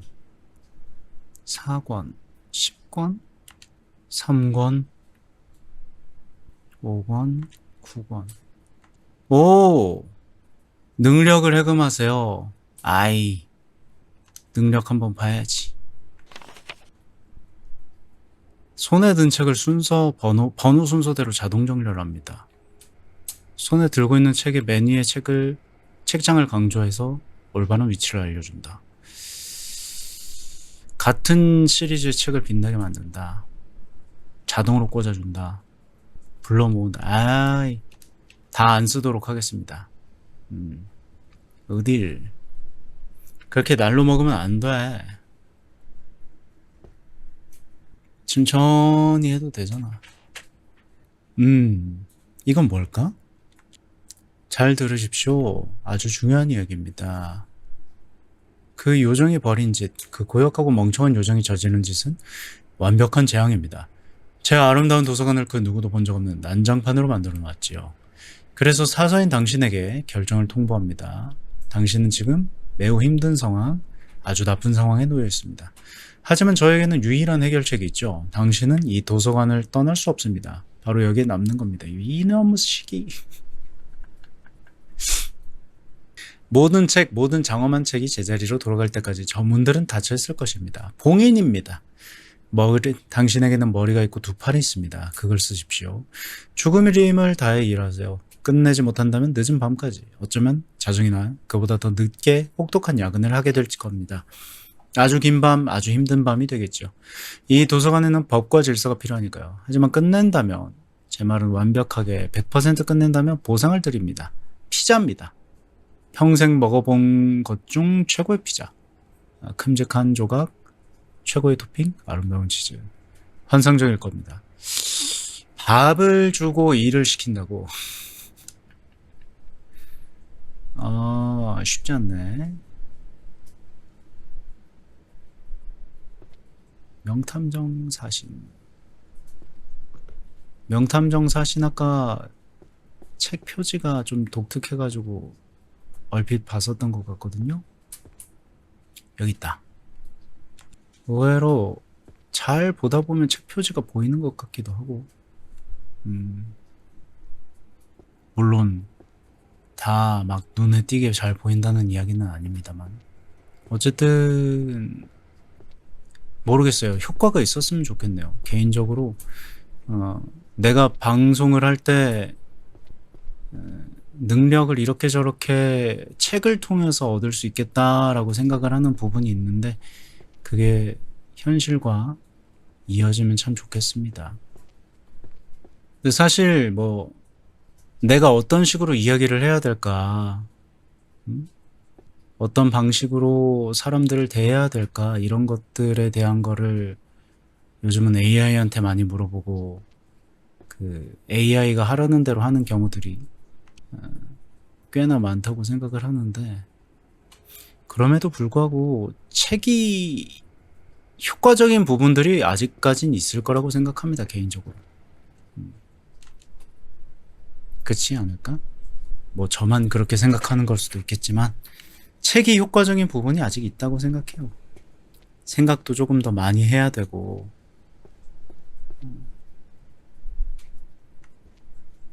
4권, 10권, 3권, 5권, 9권. 오! 능력을 해금하세요. 아이, 능력 한번 봐야지. 손에 든 책을 번호 순서대로 자동 정렬을 합니다. 손에 들고 있는 책의 맨 위에 책장을 강조해서 올바른 위치를 알려준다. 같은 시리즈의 책을 빛나게 만든다. 자동으로 꽂아준다. 불러 모은다. 다 안 쓰도록 하겠습니다. 어딜 그렇게 날로 먹으면 안 돼. 천천히 해도 되잖아. 이건 뭘까? 잘 들으십시오. 아주 중요한 이야기입니다. 그 요정이 벌인 짓, 그 고역하고 멍청한 요정이 저지른 짓은 완벽한 재앙입니다. 제 아름다운 도서관을 그 누구도 본 적 없는 난장판으로 만들어 놨지요. 그래서 사서인 당신에게 결정을 통보합니다. 당신은 지금 매우 힘든 상황, 아주 나쁜 상황에 놓여 있습니다. 하지만 저에게는 유일한 해결책이 있죠. 당신은 이 도서관을 떠날 수 없습니다. 바로 여기에 남는 겁니다. 이놈의 시기. 모든 장엄한 책이 제자리로 돌아갈 때까지 저 문들은 닫혀 있을 것입니다. 봉인입니다. 당신에게는 머리가 있고 두 팔이 있습니다. 그걸 쓰십시오. 죽음의 힘을 다해 일하세요. 끝내지 못한다면 늦은 밤까지, 어쩌면 자중이나 그보다 더 늦게 혹독한 야근을 하게 될 겁니다. 아주 긴 밤, 아주 힘든 밤이 되겠죠. 이 도서관에는 법과 질서가 필요하니까요. 하지만 끝낸다면, 제 말은 완벽하게 100% 끝낸다면 보상을 드립니다. 피자입니다. 평생 먹어본 것 중 최고의 피자. 큼직한 조각, 최고의 토핑, 아름다운 치즈. 환상적일 겁니다. 밥을 주고 일을 시킨다고. 쉽지 않네. 명탐정 사신. 명탐정 사신 아까 책 표지가 좀 독특해가지고 얼핏 봤었던 것 같거든요. 여기 있다. 의외로 잘 보다 보면 책 표지가 보이는 것 같기도 하고. 물론 다 막 눈에 띄게 잘 보인다는 이야기는 아닙니다만 어쨌든 모르겠어요. 효과가 있었으면 좋겠네요. 개인적으로 내가 방송을 할 때 능력을 이렇게 저렇게 책을 통해서 얻을 수 있겠다라고 생각을 하는 부분이 있는데 그게 현실과 이어지면 참 좋겠습니다. 근데 사실 뭐 내가 어떤 식으로 이야기를 해야 될까, 어떤 방식으로 사람들을 대해야 될까 이런 것들에 대한 거를 요즘은 AI한테 많이 물어보고 그 AI가 하라는 대로 하는 경우들이 꽤나 많다고 생각을 하는데 그럼에도 불구하고 책이 효과적인 부분들이 아직까진 있을 거라고 생각합니다. 개인적으로. 그렇지 않을까? 뭐 저만 그렇게 생각하는 걸 수도 있겠지만 책이 효과적인 부분이 아직 있다고 생각해요. 생각도 조금 더 많이 해야 되고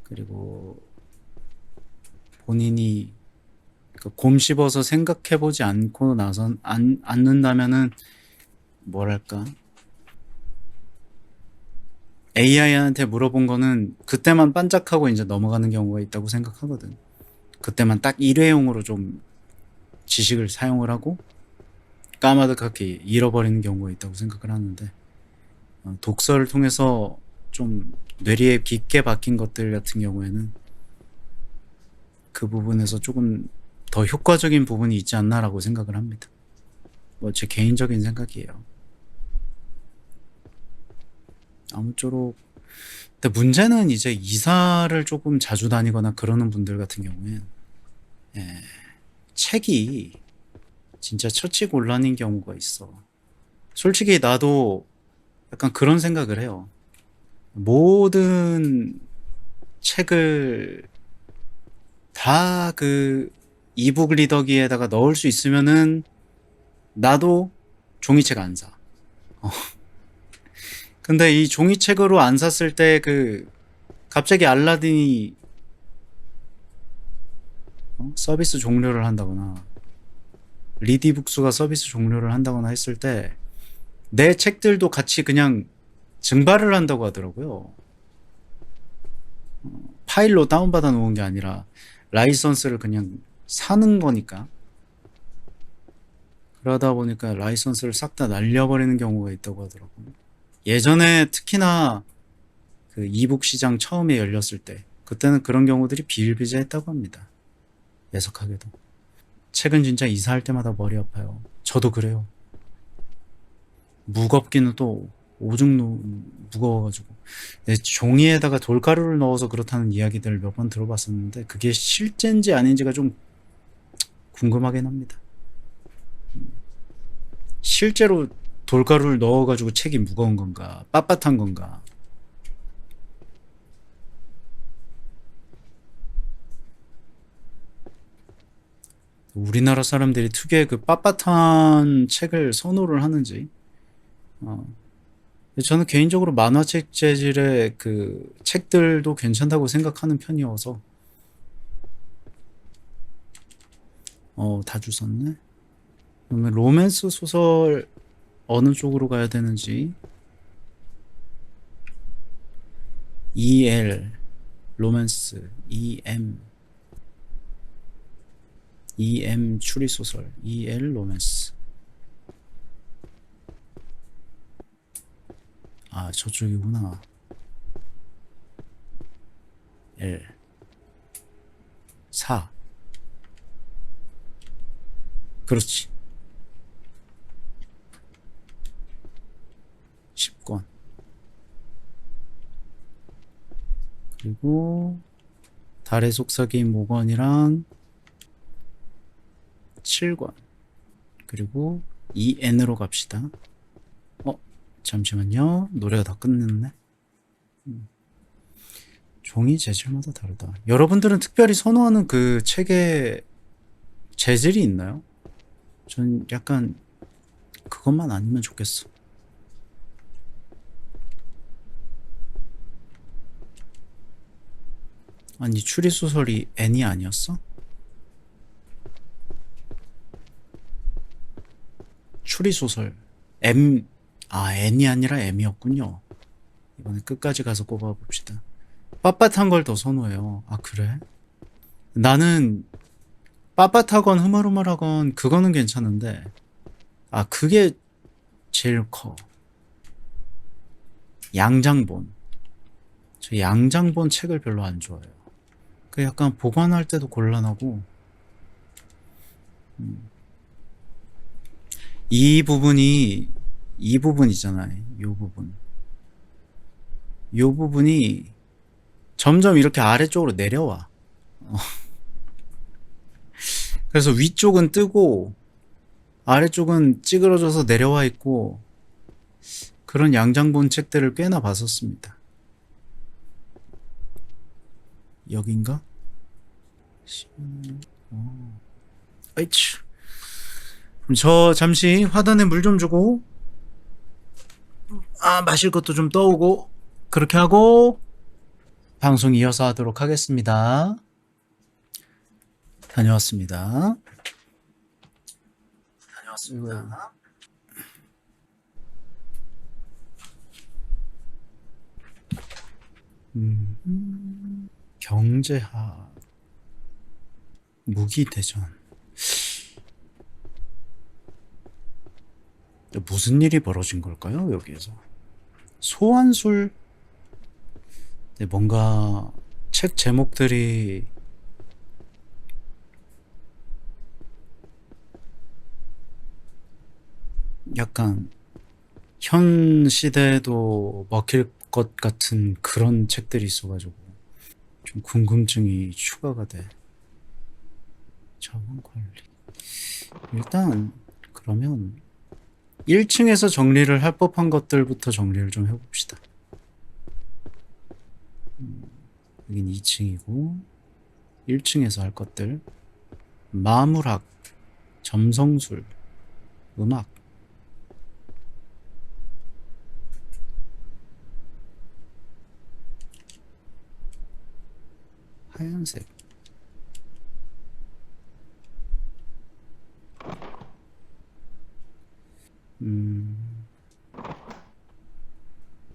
그리고 본인이 곰 씹어서 생각해보지 않고 나선 않는다면은 뭐랄까 AI한테 물어본 거는 그때만 반짝하고 이제 넘어가는 경우가 있다고 생각하거든. 그때만 딱 일회용으로 좀 지식을 사용을 하고 까마득하게 잃어버리는 경우가 있다고 생각을 하는데 독서를 통해서 좀 뇌리에 깊게 박힌 것들 같은 경우에는 그 부분에서 조금 더 효과적인 부분이 있지 않나라고 생각을 합니다. 뭐 제 개인적인 생각이에요. 아무쪼록 근데 문제는 이제 이사를 조금 자주 다니거나 그러는 분들 같은 경우엔 책이 진짜 처치곤란인 경우가 있어. 솔직히 나도 약간 그런 생각을 해요. 모든 책을 다 그 이북 리더기에다가 넣을 수 있으면은 나도 종이책 안 사. 근데 이 종이책으로 안 샀을 때 그 갑자기 알라딘이 서비스 종료를 한다거나 리디북스가 서비스 종료를 한다거나 했을 때 내 책들도 같이 그냥 증발을 한다고 하더라고요. 파일로 다운받아 놓은 게 아니라 라이선스를 그냥 사는 거니까. 그러다 보니까 라이선스를 싹 다 날려버리는 경우가 있다고 하더라고요. 예전에 특히나 그 이북 시장 처음에 열렸을 때 그때는 그런 경우들이 비일비재했다고 합니다. 예석하게도. 책은 진짜 이사할 때마다 머리 아파요. 저도 그래요. 무겁기는 또 오죽 무거워가지고 종이에다가 돌가루를 넣어서 그렇다는 이야기들을 몇 번 들어봤었는데 그게 실제인지 아닌지가 좀 궁금하긴 합니다. 실제로 돌가루를 넣어가지고 책이 무거운 건가 빳빳한 건가. 우리나라 사람들이 특유의 그 빳빳한 책을 선호를 하는지 저는 개인적으로 만화책 재질의 그 책들도 괜찮다고 생각하는 편이어서 다 주웠네. 그러면 로맨스 소설 어느 쪽으로 가야 되는지 EL 로맨스 EM 추리소설 EL 로맨스 아 저쪽이구나. L 4 그렇지 10권 그리고 달의 속삭임 5권이랑 7권 그리고 EN으로 갑시다. 잠시만요. 노래가 다 끝냈네. 종이 재질마다 다르다. 여러분들은 특별히 선호하는 그 책의 재질이 있나요? 전 약간 그것만 아니면 좋겠어. 아니 추리소설이 N이 아니었어? 추리소설 M N이 아니라 M이었군요. 이번에 끝까지 가서 꼽아봅시다. 빳빳한 걸 더 선호해요. 아 그래? 나는 빳빳하건 흐물흐물하건 그거는 괜찮은데 아 그게 제일 커. 양장본. 저 양장본 책을 별로 안 좋아해요. 그 약간 보관할 때도 곤란하고 이 부분이 이 부분 있잖아요. 요 부분. 요 부분이 점점 이렇게 아래쪽으로 내려와. 그래서 위쪽은 뜨고 아래쪽은 찌그러져서 내려와 있고 그런 양장본 책들을 꽤나 봤었습니다. 여긴가? 아이치. 그럼 저 잠시 화단에 물 좀 주고 마실 것도 좀 떠오고 그렇게 하고 방송 이어서 하도록 하겠습니다. 다녀왔습니다. 경제학 무기대전 무슨 일이 벌어진 걸까요? 여기에서 소환술 뭔가 책 제목들이 약간 현 시대에도 먹힐 것 같은 그런 책들이 있어가지고 좀 궁금증이 추가가 돼. 자원 관리. 일단 그러면 1층에서 정리를 할 법한 것들부터 정리를 좀 해봅시다. 여긴 2층이고 1층에서 할 것들 마물학, 점성술, 음악 하얀색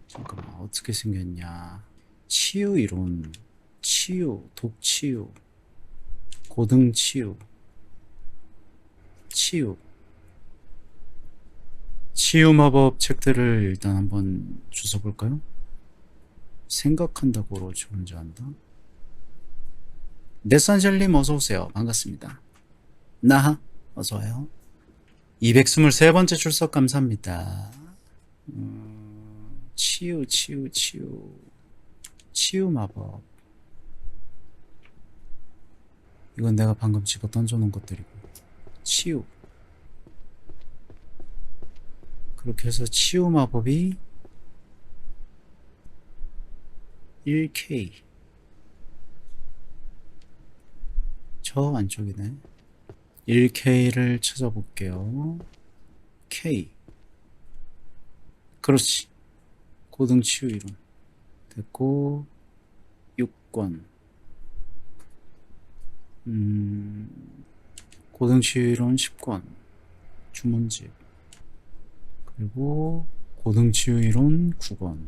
잠깐만 어떻게 생겼냐 치유 이론 치유 독치유 고등치유 치유 치유 마법 책들을 일단 한번 주워볼까요? 생각한다고로 존재한다. 네산젤님 어서오세요. 반갑습니다. 나하 어서와요. 223번째 출석 감사합니다. 치유 마법. 이건 내가 방금 집어 던져놓은 것들이고 치유. 그렇게 해서 치유 마법이 1K. 저 안쪽이네. 1K를 찾아볼게요. K. 그렇지. 고등치유 이론. 됐고 6권. 고등치유 이론 10권. 주문집. 그리고 고등치유 이론 9권.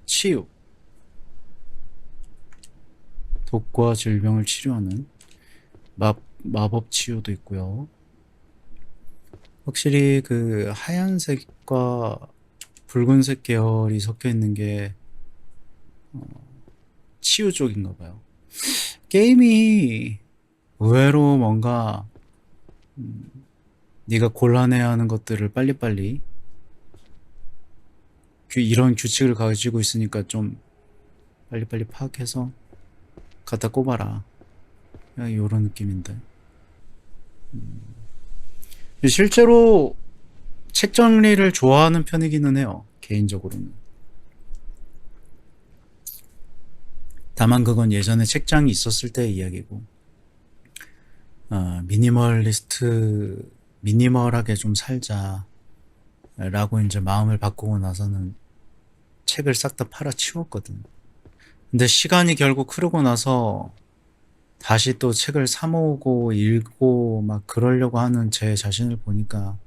치유. 독과 질병을 치료하는 마법 치유도 있고요. 확실히 그 하얀색과 붉은색 계열이 섞여 있는 게 치유 쪽인가 봐요. 게임이 의외로 뭔가 네가 곤란해야 하는 것들을 빨리빨리 이런 규칙을 가지고 있으니까 좀 빨리빨리 파악해서 갖다 꼽아라. 이런 느낌인데. 실제로 책 정리를 좋아하는 편이기는 해요. 개인적으로는. 다만 그건 예전에 책장이 있었을 때의 이야기고 미니멀하게 좀 살자 라고 이제 마음을 바꾸고 나서는 책을 싹 다 팔아치웠거든. 근데 시간이 결국 흐르고 나서 다시 또 책을 사 모으고 읽고 막 그러려고 하는 제 자신을 보니까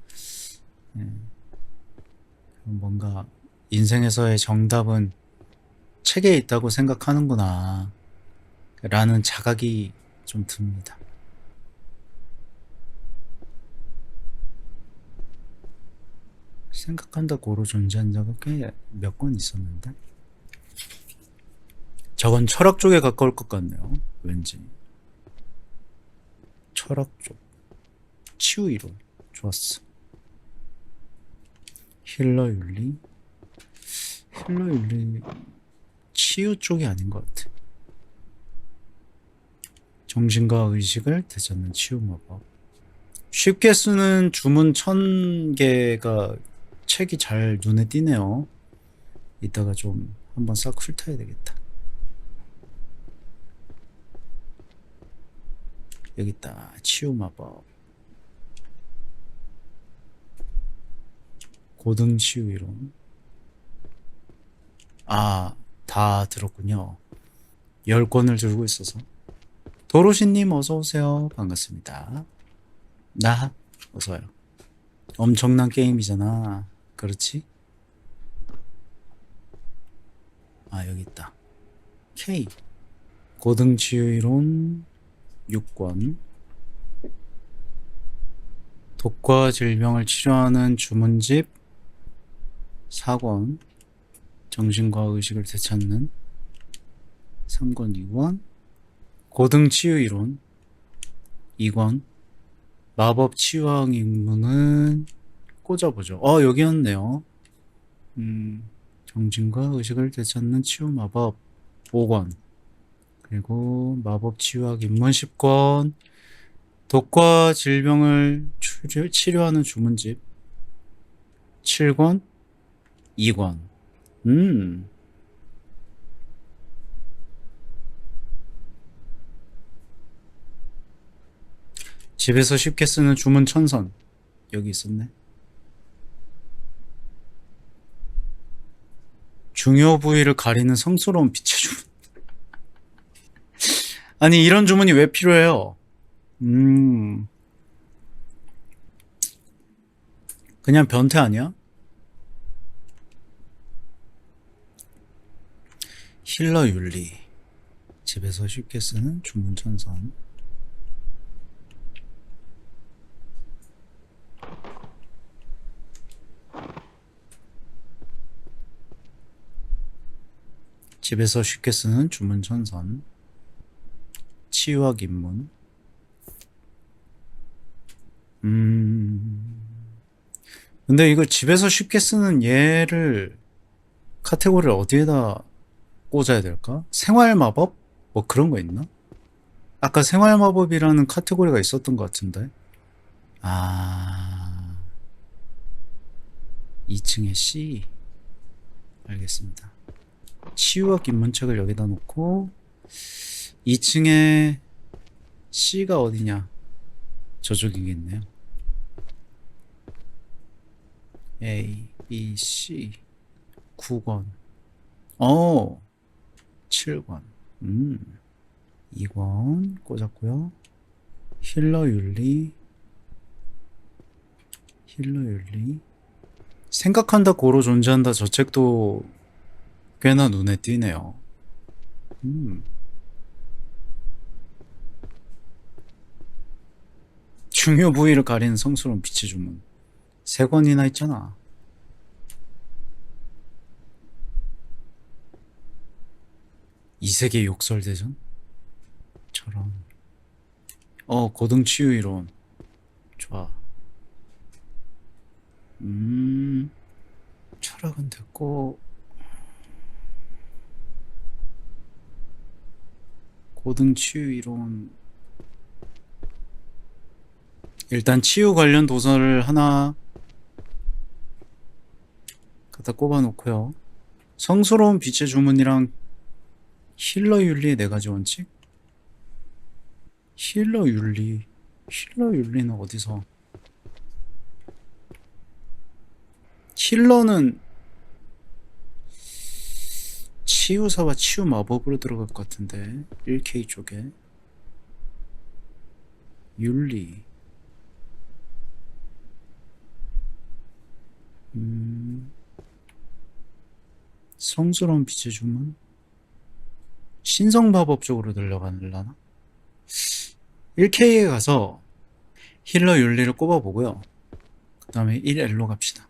뭔가 인생에서의 정답은 책에 있다고 생각하는구나 라는 자각이 좀 듭니다. 생각한다 고로 존재한 자가 꽤 몇 권 있었는데 저건 철학 쪽에 가까울 것 같네요. 왠지 철학 쪽 치유 이론 좋았어. 힐러 윤리 치유 쪽이 아닌 것 같아. 정신과 의식을 되찾는 치유 마법. 쉽게 쓰는 주문 1000개가 책이 잘 눈에 띄네요. 이따가 좀 한번 싹 훑어야 되겠다. 여기 있다. 치유 마법. 고등 치유 이론. 아, 다 들었군요. 10권을 들고 있어서. 도로시님 어서오세요. 반갑습니다. 나 어서와요. 엄청난 게임이잖아. 그렇지? 아, 여기 있다. K. 고등 치유 이론 6권. 독과 질병을 치료하는 주문집 4권. 정신과 의식을 되찾는 3권 2권. 고등 치유 이론 2권. 마법 치유학 입문은 꽂아보죠. 여기였네요. 정신과 의식을 되찾는 치유 마법 5권. 그리고 마법 치유학 입문 10권. 독과 질병을 치료하는 주문집 7권 2권. 집에서 쉽게 쓰는 주문 천선. 여기 있었네. 중요 부위를 가리는 성스러운 빛의 주문. 아니, 이런 주문이 왜 필요해요? 그냥 변태 아니야? 힐러 윤리. 집에서 쉽게 쓰는 주문 천선. 집에서 쉽게 쓰는 주문 천선. 치유학 입문. 근데 이거 집에서 쉽게 쓰는 얘를 카테고리를 어디에다 꽂아야 될까? 생활 마법? 뭐 그런 거 있나? 아까 생활 마법이라는 카테고리가 있었던 것 같은데. 2층에 C. 알겠습니다. 치유학 입문책을 여기다 놓고 2층에 C가 어디냐? 저쪽이겠네요. A, B, C 9권. 7권. 2권 꽂았고요. 힐러 윤리. 생각한다 고로 존재한다. 저 책도 꽤나 눈에 띄네요. 중요 부위를 가리는 성스러운 빛의 주문 3권이나 있잖아. 이세계 욕설대전? 저런. 고등 치유 이론. 좋아. 철학은 됐고, 고등 치유 이론. 일단 치유 관련 도서를 하나 갖다 꼽아 놓고요. 성스러운 빛의 주문이랑 힐러 윤리의 4가지 원칙? 힐러 윤리는 어디서? 힐러는 치유사와 치유 마법으로 들어갈 것 같은데 1K 쪽에 윤리 성스러운 빛의 주문 신성 마법 쪽으로 들려가려나? 1K에 가서 힐러 윤리를 꼽아보고요. 그 다음에 1L로 갑시다.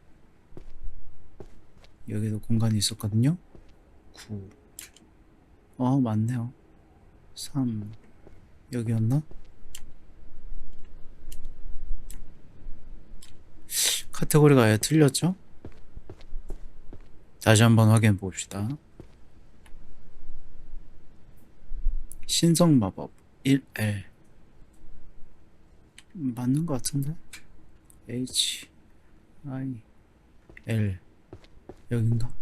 여기도 공간이 있었거든요. 9 맞네요. 3 여기였나? 카테고리가 아예 틀렸죠? 다시 한번 확인해 봅시다. 신성 마법 1L 맞는 것 같은데? H I L 여긴가?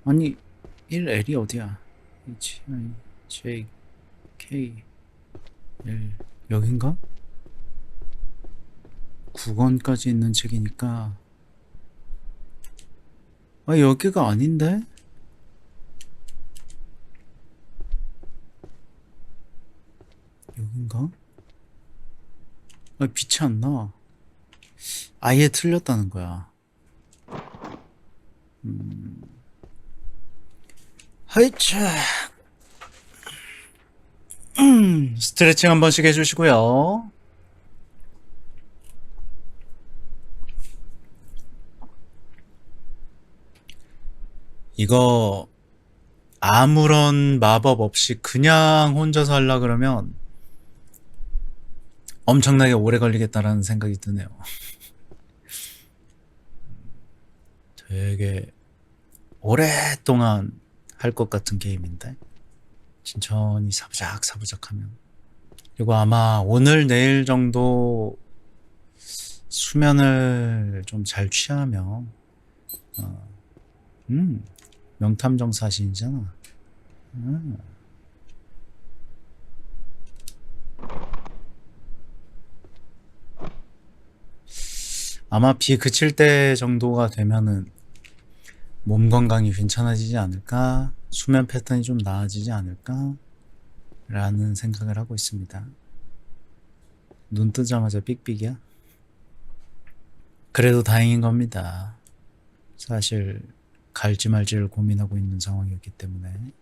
아니 1L이 어디야? H I J K L 여긴가? 9권까지 있는 책이니까 여기가 아닌데? 여긴가? 빛이 안 나. 아예 틀렸다는 거야. 하이차. 스트레칭 한 번씩 해주시고요. 이거 아무런 마법 없이 그냥 혼자서 하려 그러면 엄청나게 오래 걸리겠다라는 생각이 드네요. 되게 오랫동안 할 것 같은 게임인데 천천히 사부작 하면 그리고 아마 오늘 내일 정도 수면을 좀 잘 취하면 명탐정 사신이잖아. 아마 비 그칠 때 정도가 되면은 몸 건강이 괜찮아지지 않을까, 수면 패턴이 좀 나아지지 않을까 라는 생각을 하고 있습니다. 눈 뜨자마자 삑삑이야? 그래도 다행인 겁니다. 사실 갈지 말지를 고민하고 있는 상황이었기 때문에.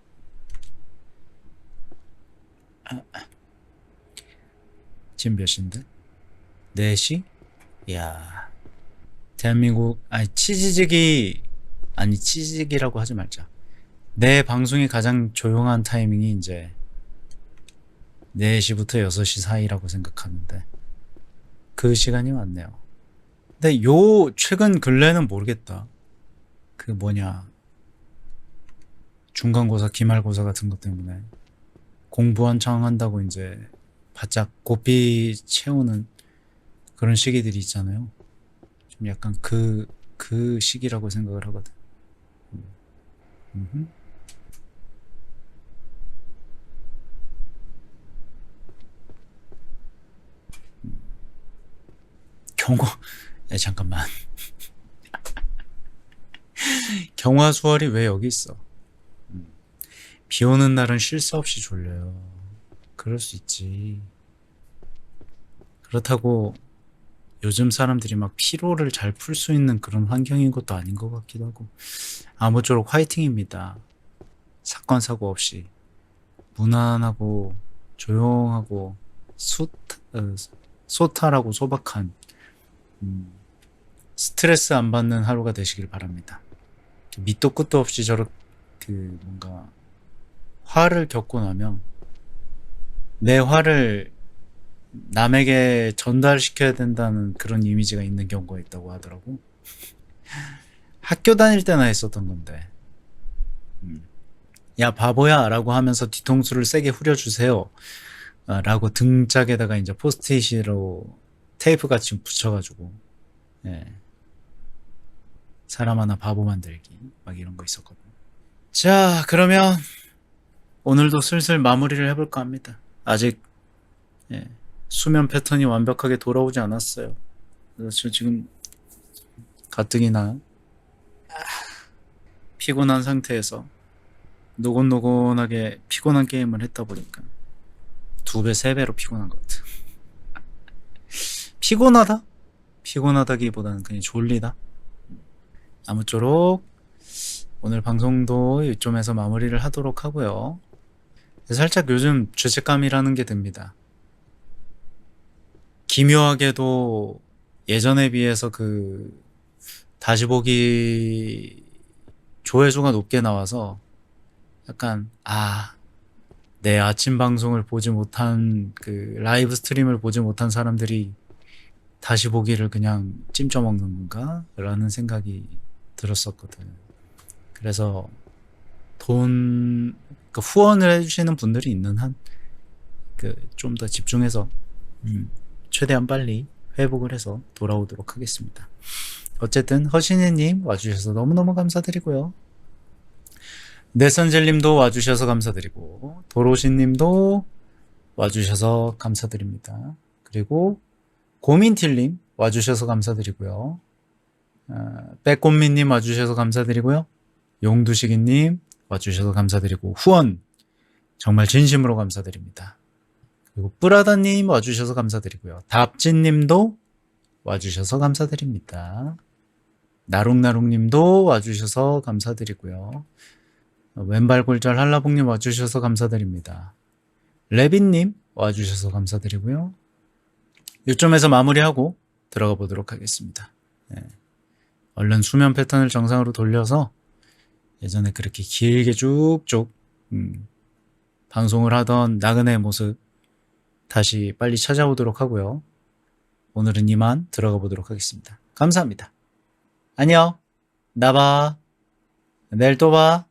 지금 몇 시인데? 4시? 이야, 대한민국 치지직이라고 하지 말자. 내 방송이 가장 조용한 타이밍이 이제 4시부터 6시 사이라고 생각하는데 그 시간이 왔네요. 근데 최근 근래는 모르겠다. 그 중간고사, 기말고사 같은 것 때문에 공부 한창 한다고 이제 바짝 고삐 채우는 그런 시기들이 있잖아요. 좀 약간 그 시기라고 생각을 하거든. 잠깐만. 경화 수월이 왜 여기 있어? 비 오는 날은 쉴 새 없이 졸려요. 그럴 수 있지. 그렇다고 요즘 사람들이 막 피로를 잘 풀 수 있는 그런 환경인 것도 아닌 것 같기도 하고. 아무쪼록 화이팅입니다. 사건 사고 없이 무난하고 조용하고 소탈하고 소박한 스트레스 안 받는 하루가 되시길 바랍니다. 밑도 끝도 없이 뭔가 화를 겪고 나면 내 화를 남에게 전달시켜야 된다는 그런 이미지가 있는 경우가 있다고 하더라고. 학교 다닐 때나 했었던 건데, 야 바보야 라고 하면서 뒤통수를 세게 후려주세요 라고 등짝에다가 이제 포스트잇으로 테이프 같이 붙여가지고 사람 하나 바보 만들기 막 이런 거 있었거든. 자, 그러면 오늘도 슬슬 마무리를 해볼까 합니다. 아직 수면 패턴이 완벽하게 돌아오지 않았어요. 그래서 저 지금 가뜩이나 피곤한 상태에서 노곤노곤하게 피곤한 게임을 했다 보니까 2배, 3배로 피곤한 것 같아. 피곤하다? 피곤하다기보다는 그냥 졸리다. 아무쪼록 오늘 방송도 이쯤에서 마무리를 하도록 하고요. 살짝 요즘 죄책감이라는 게 듭니다. 기묘하게도 예전에 비해서 그 다시 보기 조회수가 높게 나와서 약간 내 아침 방송을 보지 못한 그 라이브 스트림을 보지 못한 사람들이 다시 보기를 그냥 찜쪄 먹는 건가? 라는 생각이 들었었거든. 그래서 그러니까 후원을 해주시는 분들이 있는 한 좀 더 집중해서 최대한 빨리 회복을 해서 돌아오도록 하겠습니다. 어쨌든 허신이님 와주셔서 너무너무 감사드리고요. 내선젤님도 와주셔서 감사드리고 도로신님도 와주셔서 감사드립니다. 그리고 고민틸님 와주셔서 감사드리고요. 빼꼼미님 와주셔서 감사드리고요. 용두식이님 와주셔서 감사드리고 후원 정말 진심으로 감사드립니다. 그리고 뿌라다님 와주셔서 감사드리고요. 답진님도 와주셔서 감사드립니다. 나룩나룩님도 와주셔서 감사드리고요. 왼발골절 한라봉님 와주셔서 감사드립니다. 레빈님 와주셔서 감사드리고요. 이쯤에서 마무리하고 들어가 보도록 하겠습니다. 얼른 수면 패턴을 정상으로 돌려서 예전에 그렇게 길게 쭉쭉 방송을 하던 나그네의 모습 다시 빨리 찾아오도록 하고요. 오늘은 이만 들어가 보도록 하겠습니다. 감사합니다. 안녕. 나봐. 내일 또 봐.